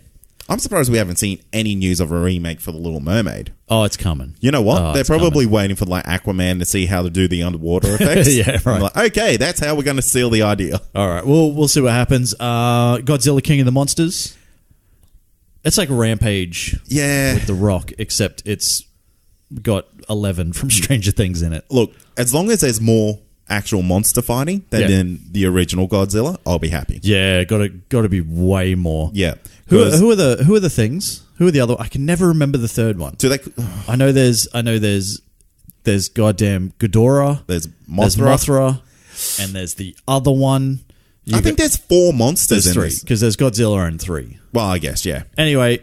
I'm surprised we haven't seen any news of a remake for The Little Mermaid. Oh, it's coming. You know what? Oh, They're it's probably waiting for like Aquaman to see how to do the underwater effects. Yeah, right. I'm like, okay, that's how we're going to seal the idea. All right, we'll see what happens. Godzilla King of the Monsters. It's like Rampage Yeah. with The Rock, except it's got 11 from Stranger Things in it. Look, as long as there's more actual monster fighting than Yeah. in the original Godzilla, I'll be happy. Yeah, got to be way more. Yeah. Who 'Cause- are the things? Who are the other? I can never remember the third one. do they? I know there's goddamn Ghidorah. There's There's Mothra. Mothra, and there's the other one. I think there's 4 monsters there's in 3 this. because there's Godzilla and 3. Well, I guess, yeah. Anyway,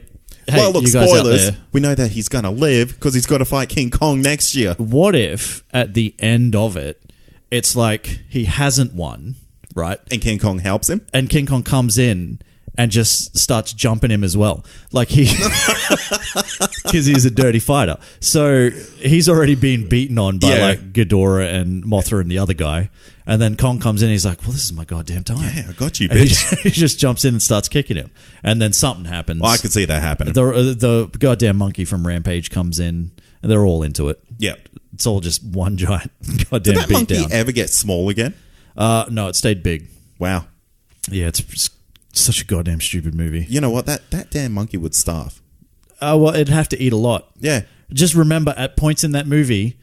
hey, Well, look, you guys out spoilers. there, We know that he's going to live because he's got to fight King Kong next year. what if at the end of it, it's like he hasn't won, right? And King Kong helps him. And King Kong comes in and just starts jumping him as well. Like he, because he's a dirty fighter. So he's already been beaten on by Yeah. like Ghidorah and Mothra and the other guy. And then Kong comes in and he's like, well, this is my goddamn time. Yeah, I got you, And he, bitch. he just jumps in and starts kicking him. And then something happens. Well, I could see that happening. The goddamn monkey from Rampage comes in and they're all into it. Yeah. It's all just one giant Did goddamn that monkey beatdown. ever get small again? No, it stayed big. Wow. Yeah, it's such a goddamn stupid movie. You know what? That damn monkey would starve. Well, it'd have to eat a lot. Yeah. Just remember, at points in that movie,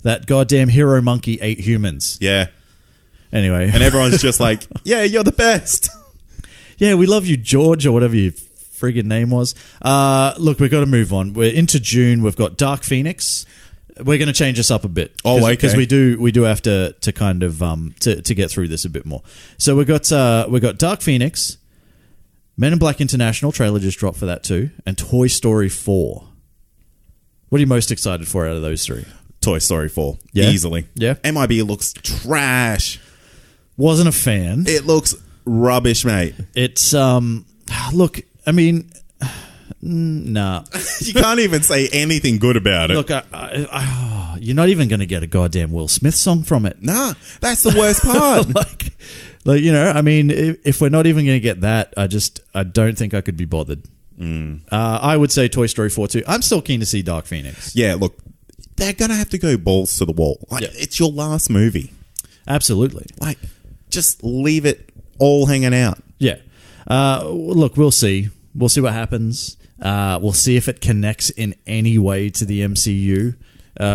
that goddamn hero monkey ate humans. Yeah. Anyway. And everyone's just like, yeah, you're the best. Yeah, we love you, George, or whatever your friggin' name was. Look, we've got to move on. We're into June. We've got Dark Phoenix. We're going to change this up a bit. Oh, okay. Because we do have to kind of to get through this a bit more. So we got Dark Phoenix, Men in Black International trailer just dropped for that too, and Toy Story 4. What are you most excited for out of those 3? Toy Story 4. Yeah? Easily. Yeah. MIB looks trash. Wasn't a fan. It looks rubbish, mate. It's look, I mean, nah. You can't even say anything good about it. Look, you're not even going to get a goddamn Will Smith song from it. Nah, that's the worst part. like you know, I mean, if we're not even going to get that, I don't think I could be bothered. I would say Toy Story 4 too. I'm still keen to see Dark Phoenix. Yeah, look, they're going to have to go balls to the wall. Like, Yeah. it's your last movie. Absolutely. Like, just leave it all hanging out. Yeah. Look, we'll see. We'll see what happens. We'll see if it connects in any way to the MCU,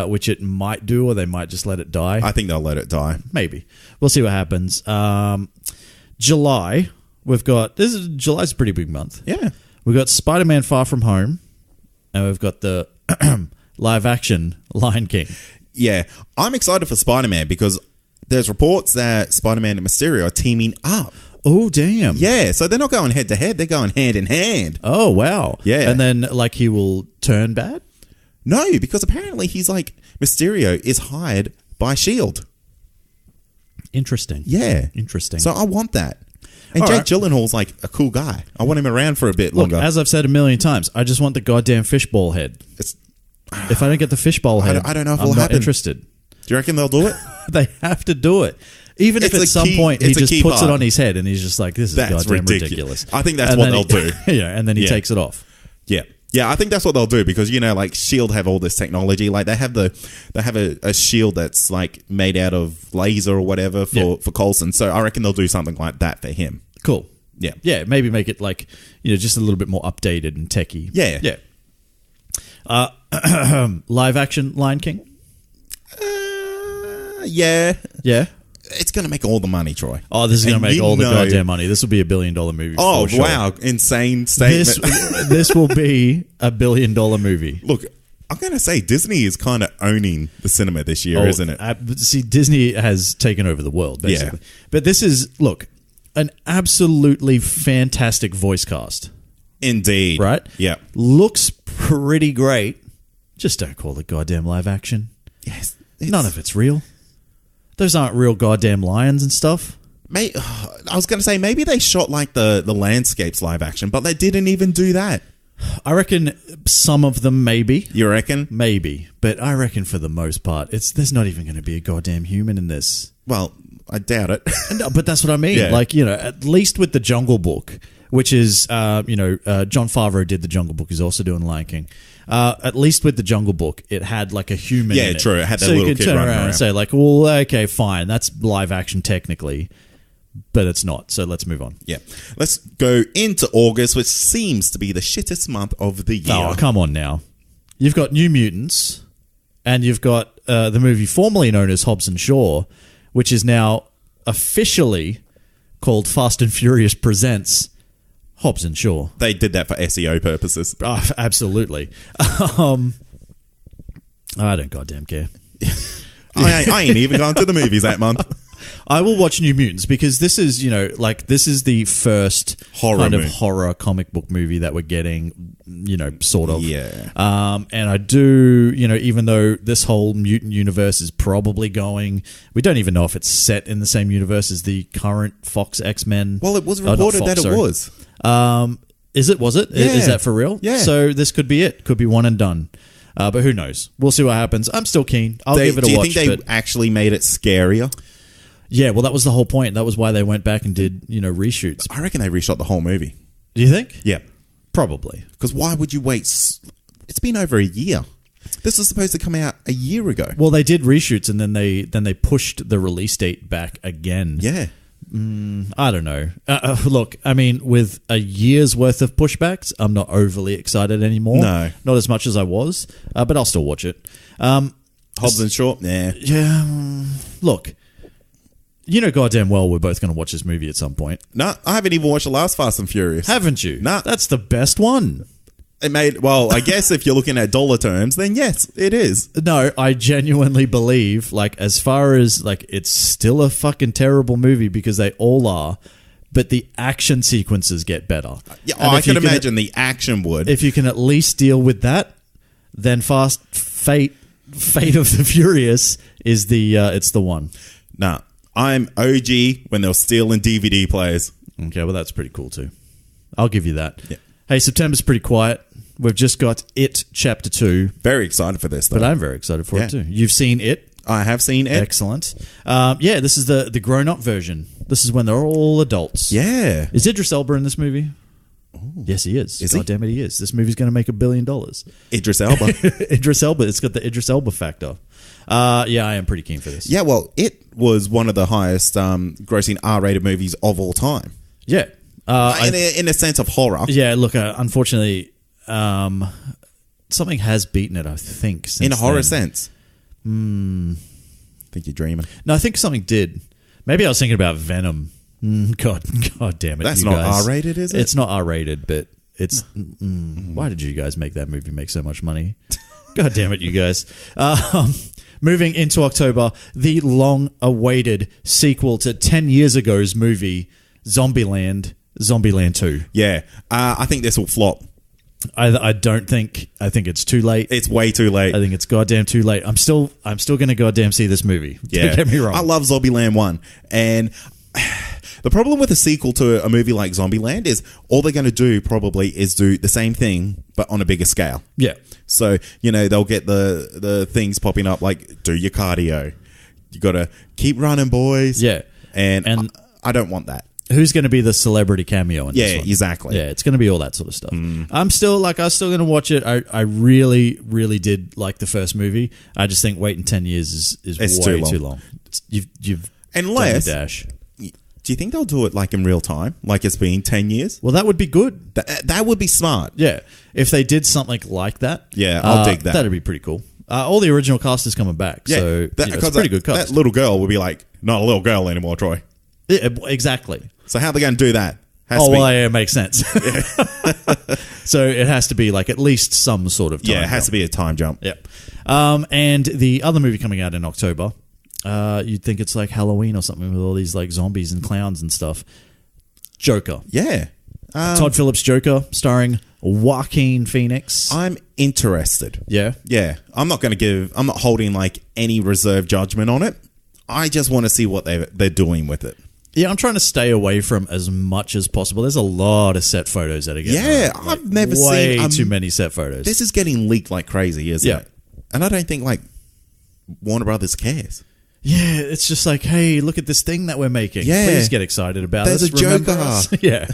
which it might do, or they might just let it die. I think they'll let it die. Maybe. We'll see what happens. July, July's a pretty big month. Yeah. We've got Spider-Man Far From Home, and we've got the live-action Lion King. Yeah. I'm excited for Spider-Man because there's reports that Spider-Man and Mysterio are teaming up. Oh, damn. Yeah, so they're not going head to head, they're going hand in hand. Oh, wow. Yeah. And then, like, he will turn bad? No, because apparently he's like, Mysterio is hired by S.H.I.E.L.D. Interesting. Yeah. Interesting. So I want that. And All Jake right. Gyllenhaal's like a cool guy. I want him around for a bit Look, longer. as I've said a million times, I just want the goddamn fishbowl head. It's, If I don't get the fishbowl head, I don't know if I'm it'll not happen. interested. do you reckon they'll do it? They have to do it. Even if It's at a some key- point he it's a just key puts it part. on his head and he's just like, this is That's goddamn ridiculous. ridiculous. I think that's And what then they'll do. Yeah, and then he Yeah. takes it off. Yeah. Yeah, I think that's what they'll do because, you know, like S.H.I.E.L.D. have all this technology. Like they have a shield that's like made out of laser or whatever for Coulson. So I reckon they'll do something like that for him. Cool. Yeah. Yeah, maybe make it like, you know, just a little bit more updated and techie. Yeah. Yeah. Live action Lion King? Yeah. Yeah. It's going to make all the money, Troy. Oh, this is going And to make you all the know- goddamn money. This will be $1 billion movie. Oh, for sure. wow. Insane statement. This will be $1 billion movie. Look, I'm going to say Disney is kind of owning the cinema this year, isn't it? See, Disney has taken over the world, basically. Yeah. But this is, look, an absolutely fantastic voice cast, Indeed. right? Yeah. Looks pretty great. Just don't call it goddamn live action. Yes. None of it's real. Those aren't real goddamn lions and stuff. I was going to say, maybe they shot like the landscapes live action, but they didn't even do that. I reckon some of them maybe. You reckon? Maybe. But I reckon for the most part, there's not even going to be a goddamn human in this. Well, I doubt it. No, but that's what I mean. Yeah. Like, at least with the Jungle Book, which is, John Favreau did the Jungle Book. He's also doing Lion King. At least with the Jungle Book, it had like a human in it. True. It had that so little you kid can turn running around and say like, well, okay, fine. That's live action technically. But it's not, so let's move on. Yeah. Let's go into August, which seems to be the shittest month of the year. Oh, come on now. You've got New Mutants, and you've got the movie formerly known as Hobbs and Shaw, which is now officially called Fast and Furious Presents Hobbs and Shaw. They did that for SEO purposes. Oh, absolutely. I don't goddamn care. I ain't even gone to the movies that month. I will watch New Mutants because this is, this is the first horror comic book movie that we're getting, sort of. Yeah. And I do, even though this whole mutant universe is probably going, we don't even know if it's set in the same universe as the current Fox X-Men. Well, it was reported that it was. Is it? Was it? Yeah. Is that for real? Yeah. So this could be it. Could be one and done. But who knows? We'll see what happens. I'm still keen. I'll give it a watch. Do you think they actually made it scarier? Yeah, well, that was the whole point. That was why they went back and did, reshoots. I reckon they reshot the whole movie. Do you think? Yeah. Probably. Because why would you wait? It's been over a year. This was supposed to come out a year ago. Well, they did reshoots and then they pushed the release date back again. Yeah. I don't know. Look, I mean, with a year's worth of pushbacks, I'm not overly excited anymore. No. Not as much as I was, but I'll still watch it. Hobbs and Shaw? Nah. Yeah. Look, goddamn well we're both going to watch this movie at some point. No, I haven't even watched the last Fast and Furious. Haven't you? Nah. That's the best one. I guess if you're looking at dollar terms, then yes, it is. No, I genuinely believe, as far as, it's still a fucking terrible movie because they all are, but the action sequences get better. Yeah, I can imagine the action would. If you can at least deal with that, then Fate of the Furious is it's the one. Nah, I'm OG when they were stealing DVD players. Okay, well, that's pretty cool too. I'll give you that. Yeah. Hey, September's pretty quiet. We've just got It Chapter 2. Very excited for this, though. But I'm very excited for it too. You've seen It? I have seen It. Excellent. This is the grown-up version. This is when they're all adults. Yeah. Is Idris Elba in this movie? Ooh. Yes, he is. Is God he? damn it, he is. This movie's going to make $1 billion. Idris Elba. Idris Elba. It's got the Idris Elba factor. I am pretty keen for this. Yeah, well, It was one of the highest grossing R-rated movies of all time. Yeah. In a sense of horror. Yeah, look, unfortunately, something has beaten it, I think. Since In a horror then. sense. I think you're dreaming. No, I think something did. Maybe I was thinking about Venom. God damn it. That's you not guys. R-rated, is it? It's not R-rated, but it's... why did you guys make that movie make so much money? God damn it, you guys. Moving into October, the long-awaited sequel to 10 years ago's movie, Zombieland 2. Yeah. I think this will flop. I don't think... I think it's too late. It's way too late. I think it's goddamn too late. I'm still going to goddamn see this movie. Yeah. Don't get me wrong. I love Zombieland 1. And the problem with a sequel to a movie like Zombieland is all they're going to do probably is do the same thing, but on a bigger scale. Yeah. So, they'll get the things popping up like, do your cardio. You got to keep running, boys. Yeah. And I don't want that. Who's going to be the celebrity cameo in this one? Yeah, exactly. Yeah, it's going to be all that sort of stuff. I'm still going to watch it. I really, really did like the first movie. I just think waiting 10 years is way too long. You've Unless, done the dash. Do you think they'll do it like in real time? Like it's been 10 years? Well, that would be good. That would be smart. Yeah. If they did something like that. Yeah, I'll dig that. That'd be pretty cool. All the original cast is coming back. Yeah, So it's a pretty good cast. That little girl will be like, not a little girl anymore, Troy. Yeah, exactly. So how are they going to do that? Yeah, it makes sense. So it has to be like at least some sort of time Yeah, it has jump. to be a time jump. Yep. And the other movie coming out in October, you'd think it's like Halloween or something with all these like zombies and clowns and stuff. Joker. Yeah. Todd Phillips' Joker, starring Joaquin Phoenix. I'm interested. Yeah. Yeah. I'm not holding like any reserved judgment on it. I just want to see what they're doing with it. Yeah, I'm trying to stay away from as much as possible. There's a lot of set photos that are getting around. I've never way seen too many set photos. This is getting leaked like crazy, isn't it? And I don't think like Warner Brothers cares. Yeah, it's just like, hey, look at this thing that we're making. Yeah. Please get excited about There's us. a Remember Joker. us. Yeah.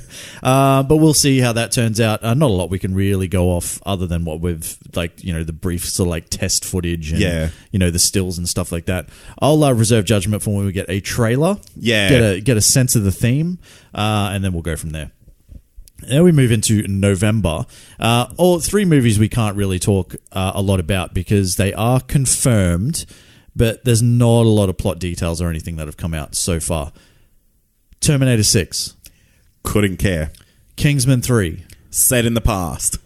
But we'll see how that turns out. Not a lot we can really go off other than what we've, like, you know, the brief sort of like test footage and, you know, the stills and stuff like that. I'll reserve judgment for when we get a trailer. Yeah. Get a sense of the theme, and then we'll go from there. Now we move into November. All three movies we can't really talk a lot about because they are confirmed, but there's not a lot of plot details or anything that have come out so far. Terminator 6. Couldn't care. Kingsman 3. Set in the past.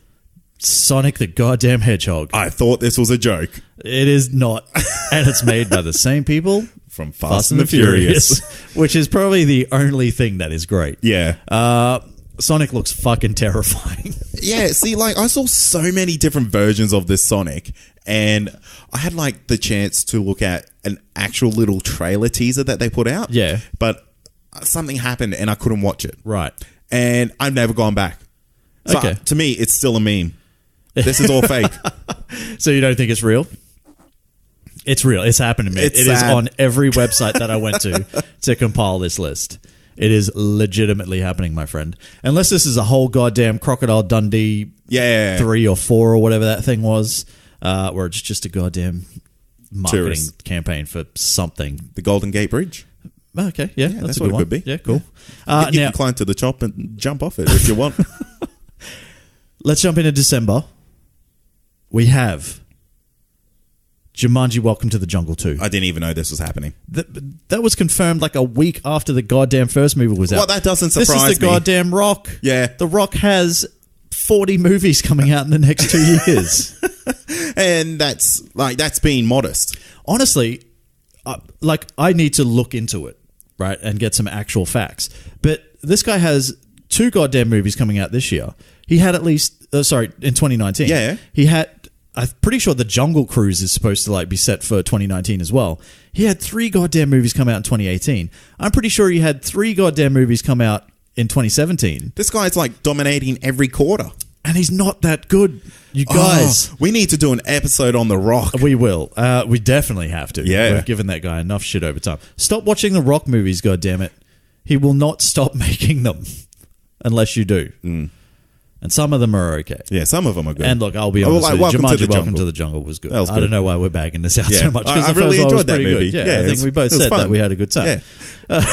Sonic the goddamn Hedgehog. I thought this was a joke. It is not. And it's made by the same people From Fast and the Furious. which is probably the only thing that is great. Yeah. Sonic looks fucking terrifying. Yeah, see, like, I saw so many different versions of this Sonic, and I had, like, the chance to look at an actual little trailer teaser that they put out. Yeah. But something happened, and I couldn't watch it. Right. And I've never gone back. So, Okay. to me, it's still a meme. This is all fake. So you don't think it's real? It's real. It's happened, man. It is sad. on every website that I went to compile this list. It is legitimately happening, my friend. Unless this is a whole goddamn Crocodile Dundee 3 or 4 or whatever that thing was, or it's just a goddamn marketing Tourist campaign for something. The Golden Gate Bridge. Okay, yeah, that's a what good it one. could be. Yeah, cool. You Now, can climb to the top and jump off it if you want. let's jump into December. We have Jumanji Welcome to the Jungle 2. I didn't even know this was happening. That was confirmed like a week after the goddamn first movie was out. Well, that doesn't surprise me. This is the goddamn Rock. Yeah. The Rock has 40 movies coming out in the next 2 years. And that's being modest. Honestly, I need to look into it, right, and get some actual facts. But this guy has 2 goddamn movies coming out this year. He had at least, in 2019. Yeah. He had, I'm pretty sure the Jungle Cruise is supposed to be set for 2019 as well. He had 3 goddamn movies come out in 2018. I'm pretty sure he had 3 goddamn movies come out in 2017. This guy's dominating every quarter. And he's not that good, you guys. We need to do an episode on The Rock. We will. We definitely have to. Yeah. We've given that guy enough shit over time. Stop watching the Rock movies, goddammit. He will not stop making them unless you do. And some of them are okay. Yeah, some of them are good. And look, I'll be honest with you. Welcome to the Jumanji Welcome Jungle. to the Jungle was good. That was I good. don't know why we're bagging this out Yeah. so much. I The first really one was enjoyed that pretty movie. good. Yeah, I think we both said that we had a good time. Yeah.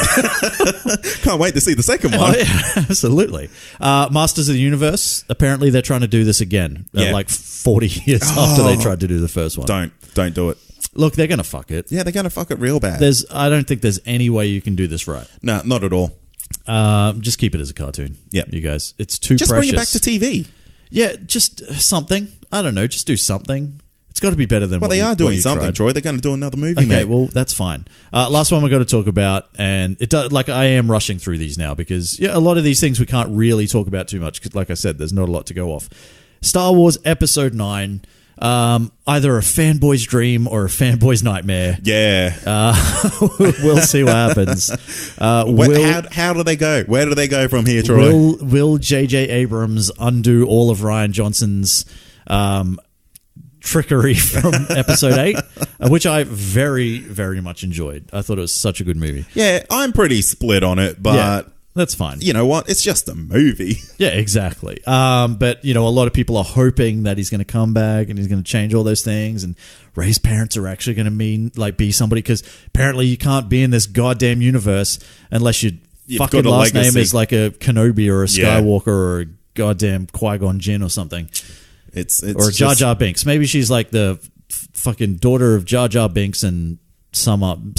Can't wait to see the second one. Oh, yeah, absolutely. Masters of the Universe. Apparently, they're trying to do this again. Yeah. 40 years after they tried to do the first one. Don't do it. Look, they're going to fuck it. Yeah, they're going to fuck it real bad. I don't think there's any way you can do this right. No, not at all. Just keep it as a cartoon. Yeah. You guys. It's too Just precious. bring it back to TV. Yeah, just something. I don't know. Just do something. It's got to be better than Well, what they are what doing you something, tried. Troy. They're going to do another movie, Okay, mate. well, that's fine. Last one we're going to talk about, and it does, I am rushing through these now because a lot of these things we can't really talk about too much because, like I said, there's not a lot to go off. Star Wars Episode 9, either a fanboy's dream or a fanboy's nightmare. Yeah. We'll see what happens. How do they go? Where do they go from here, Troy? Will J.J. Abrams undo all of Rian Johnson's trickery from Episode 8, which I very, very much enjoyed. I thought it was such a good movie. Yeah, I'm pretty split on it, but Yeah, that's fine. you know what? It's just a movie. Yeah, exactly. But, a lot of people are hoping that he's going to come back and he's going to change all those things, and Rey's parents are actually going to be somebody, because apparently you can't be in this goddamn universe unless your You've fucking got a last name legacy. is like a Kenobi or a Yeah. Skywalker or a goddamn Qui-Gon Jinn or something. It's Or Jar Jar Binks. Maybe she's like the fucking daughter of Jar Jar Binks and someone.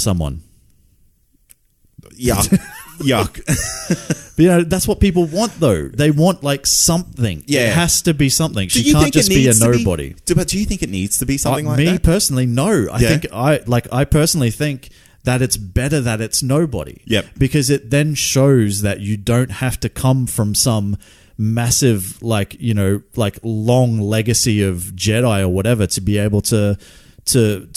Yuck. Yuck. But, that's what people want, though. They want, something. Yeah. It has to be something. Do She you can't think it just be a needs to be- nobody. But do you think it needs to be something like Me that? personally, no. I personally think that it's better that it's nobody. Yep. Because it then shows that you don't have to come from some massive, long legacy of Jedi or whatever to be able to to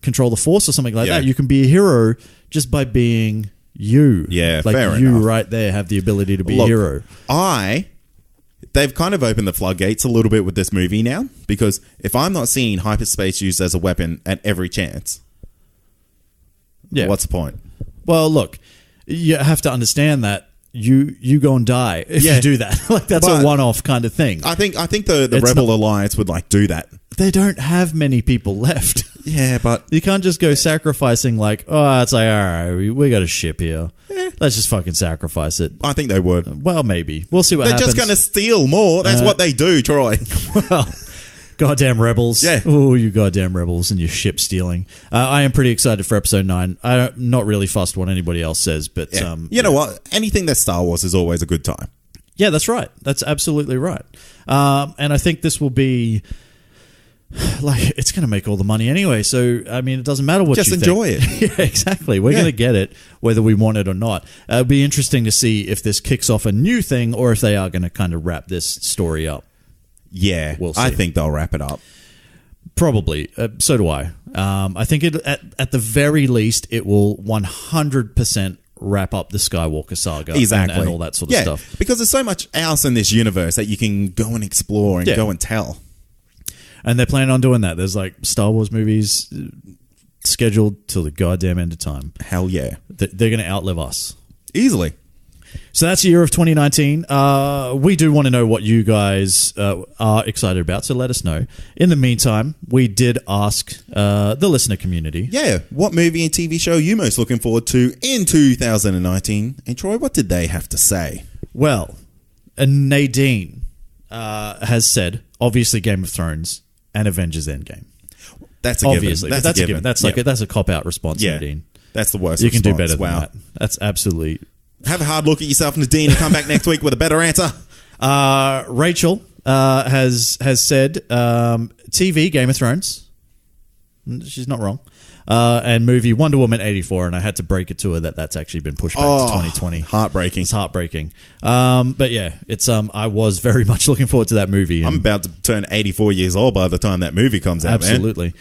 control the Force or something like Yeah. that. You can be a hero just by being you. Yeah, like fair you enough. right there have the ability to be a Look, hero. They've kind of opened the floodgates a little bit with this movie now, because if I'm not seeing hyperspace used as a weapon at every chance, what's the point? Well, look, you have to understand that you go and die if you do that. Like that's a one-off kind of thing. I think the Rebel Alliance would do that. They don't have many people left. Yeah, but You can't just go sacrificing like, oh, it's like, all right, we got a ship here. Let's just fucking sacrifice it. I think they would. Well, maybe. We'll see what They're happens. just going to steal more. That's what they do, Troy. Well, goddamn rebels. Yeah. Oh, you goddamn rebels and your ship stealing. I am pretty excited for episode 9. I'm not really fussed what anybody else says, but... Yeah. You know what? Anything that's Star Wars is always a good time. Yeah, that's right. That's absolutely right. And I think this will be... Like, it's going to make all the money anyway, so, I mean, it doesn't matter what Just you enjoy think. it. Yeah, exactly. We're going to get it, whether we want it or not. It'll be interesting to see if this kicks off a new thing or if they are going to kind of wrap this story up. Yeah, We'll see. I think they'll wrap it up. Probably. So do I. I think at the very least, it will 100% wrap up the Skywalker saga Exactly. and all that sort of stuff. Because there's so much else in this universe that you can go and explore and go and tell. And they're planning on doing that. There's like Star Wars movies scheduled till the goddamn end of time. Hell yeah. They're going to outlive us. Easily. So that's the year of 2019. We do want to know what you guys are excited about, so let us know. In the meantime, we did ask the listener community. Yeah, what movie and TV show are you most looking forward to in 2019? And Troy, what did they have to say? Well, Nadine has said, obviously Game of Thrones and Avengers Endgame. That's a Obviously. given. That's a given. That's that's a cop-out response, Yeah. Nadine. That's the worst You can do response. better than that. That's absolutely... Have a hard look at yourself, Nadine, and come back next week with a better answer. Rachel has said TV, Game of Thrones. She's not wrong. And movie Wonder Woman 84, and I had to break it to her that that's actually been pushed back to 2020. Heartbreaking. It's heartbreaking. But yeah, it's I was very much looking forward to that movie. I'm about to turn 84 years old by the time that movie comes out, Absolutely.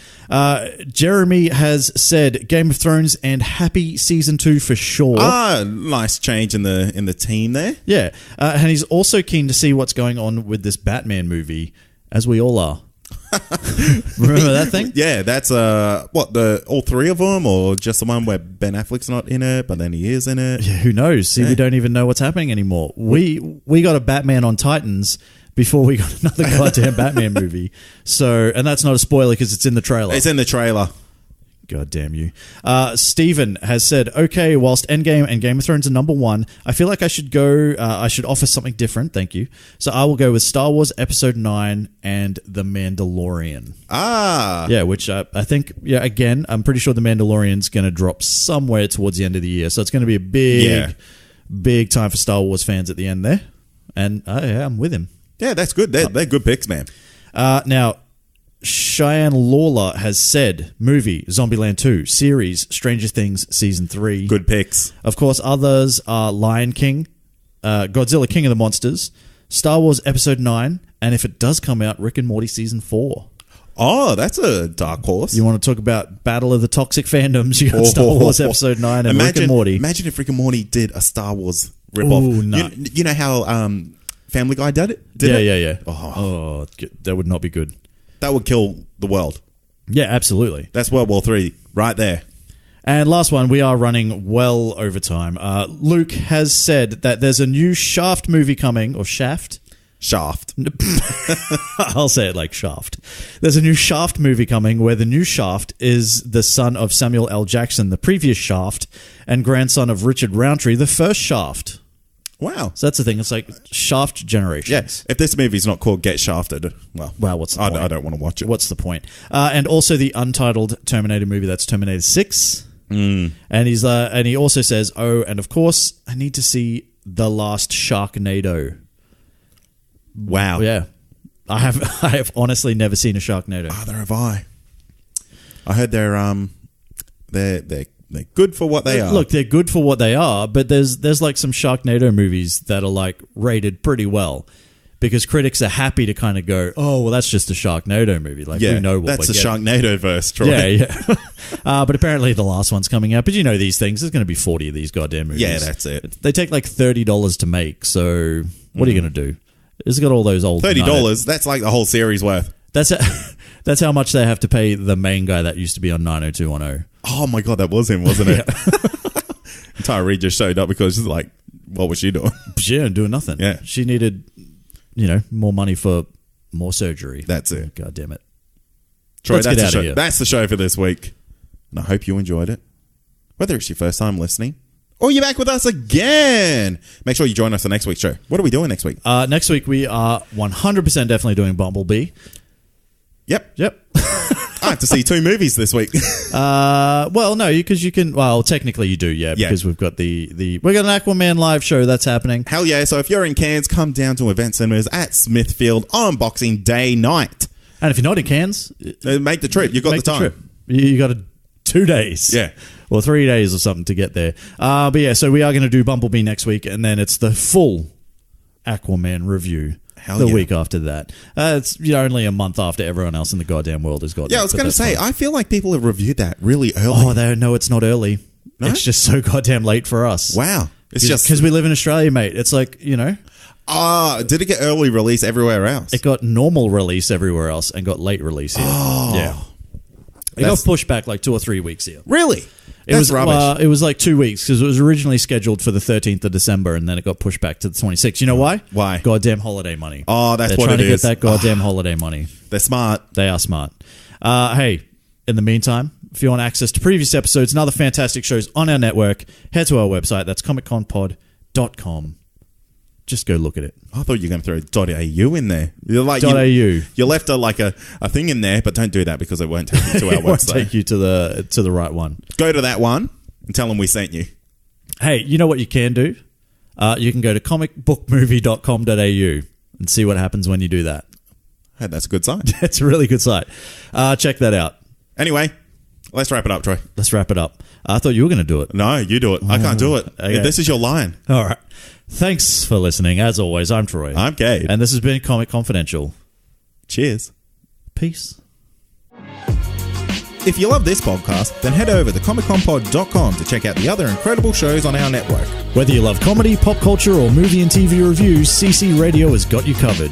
Jeremy has said Game of Thrones and happy season 2 for sure. Nice change in the team there. Yeah. And he's also keen to see what's going on with this Batman movie, as we all are. Remember that thing? Yeah, that's all three of them, or just the one where Ben Affleck's not in it, but then he is in it. Yeah, who knows? See, we don't even know what's happening anymore. We got a Batman on Titans before we got another goddamn Batman movie. So, and that's not a spoiler because it's in the trailer. It's in the trailer. God damn you. Stephen has said, okay, whilst Endgame and Game of Thrones are number 1, I feel like I should offer something different. Thank you. So I will go with Star Wars Episode 9 and The Mandalorian. Yeah, which I think, again, I'm pretty sure The Mandalorian's going to drop somewhere towards the end of the year. So it's going to be a big time for Star Wars fans at the end there. And I'm with him. Yeah, that's good. They're good picks, man. Now, Cheyenne Lawler has said movie Zombieland 2, series Stranger Things Season 3. Good picks. Of course, others are Lion King, Godzilla King of the Monsters, Star Wars Episode 9, and if it does come out, Rick and Morty Season 4. Oh, that's a dark horse. You want to talk about Battle of the Toxic Fandoms? You got Star Wars Episode 9 and Rick and Morty. Imagine if Rick and Morty did a Star Wars ripoff. Ooh, no. You know how Family Guy did it? Yeah. Oh, that would not be good. That would kill the world. Yeah, absolutely. That's World War III right there. And last one, we are running well over time. Luke has said that there's a new Shaft movie coming, or Shaft? Shaft. I'll say it like Shaft. There's a new Shaft movie coming where the new Shaft is the son of Samuel L. Jackson, the previous Shaft, and grandson of Richard Roundtree, the first Shaft. Wow. So that's the thing. It's like Shaft generations. Yeah. If this movie's not called Get Shafted, well, what's the point? I don't want to watch it. What's the point? And also the untitled Terminator movie, that's Terminator 6. And he also says, and of course, I need to see The Last Sharknado. Wow. Yeah. I have honestly never seen a Sharknado. Neither have I. I heard they're good for what they are. Look, they're good for what they are, but there's like some Sharknado movies that are like rated pretty well. because critics are happy to kind of go, oh, well, that's just a Sharknado movie. Like, we know what that's we're the getting. Sharknado verse, Troy. Yeah. But apparently the last one's coming out. But you know these things. There's going to be 40 of these goddamn movies. Yeah, that's it. They take like $30 to make. So what are you going to do? It's got all those old... $30, that's like the whole series worth. That's how much they have to pay the main guy that used to be on 90210. Oh my God, that was him, wasn't it? Tyree just showed up because she's like, what was she doing? She didn't do nothing. Yeah. She needed, more money for more surgery. That's it. God damn it. Troy, Let's get out of here. That's the show for this week. And I hope you enjoyed it. Whether it's your first time listening or you're back with us again, make sure you join us for next week's show. What are we doing next week? Next week, we are 100% definitely doing Bumblebee. Yep. I have to see 2 movies this week. Well, no, because you can... Well, technically you do, yeah, because we've got the... We got an Aquaman live show that's happening. Hell yeah. So if you're in Cairns, come down to Event Cinemas at Smithfield on Boxing Day night. And if you're not in Cairns... Make the trip. You've got the time. You got 2 days. Yeah. Or 3 days or something to get there. But yeah, so we are going to do Bumblebee next week, and then it's the full Aquaman review week after that. It's only a month after everyone else in the goddamn world has got. Yeah, I was going to say, I feel like people have reviewed that really early. Oh, no, it's not early. No? It's just so goddamn late for us. Wow. It's just because we live in Australia, mate. It's like, did it get early release everywhere else? It got normal release everywhere else and got late release here. Oh. Yeah. It got pushed back like 2 or 3 weeks here. Really? That's rubbish. It was like 2 weeks because it was originally scheduled for the 13th of December and then it got pushed back to the 26th. You know why? Why? Goddamn holiday money. Oh, that's what it is. They're trying to get that goddamn holiday money. They're smart. They are smart. Hey, in the meantime, if you want access to previous episodes and other fantastic shows on our network, head to our website. That's comicconpod.com. Just go look at it. I thought you were going to throw .au in there. You're like .au. You left a thing in there, but don't do that because it won't take you to our it won't website. Take you to the right one. Go to that one and tell them we sent you. Hey, you know what you can do? You can go to comicbookmovie.com.au and see what happens when you do that. Hey, that's a good site. It's a really good site. Check that out. Anyway, let's wrap it up, Troy. Let's wrap it up. I thought you were going to do it. No, you do it. I can't do it. Okay. This is your line. All right. Thanks for listening. As always, I'm Troy. I'm Gabe. And this has been Comic Confidential. Cheers. Peace. If you love this podcast, then head over to comicconpod.com to check out the other incredible shows on our network. Whether you love comedy, pop culture, or movie and TV reviews, CC Radio has got you covered.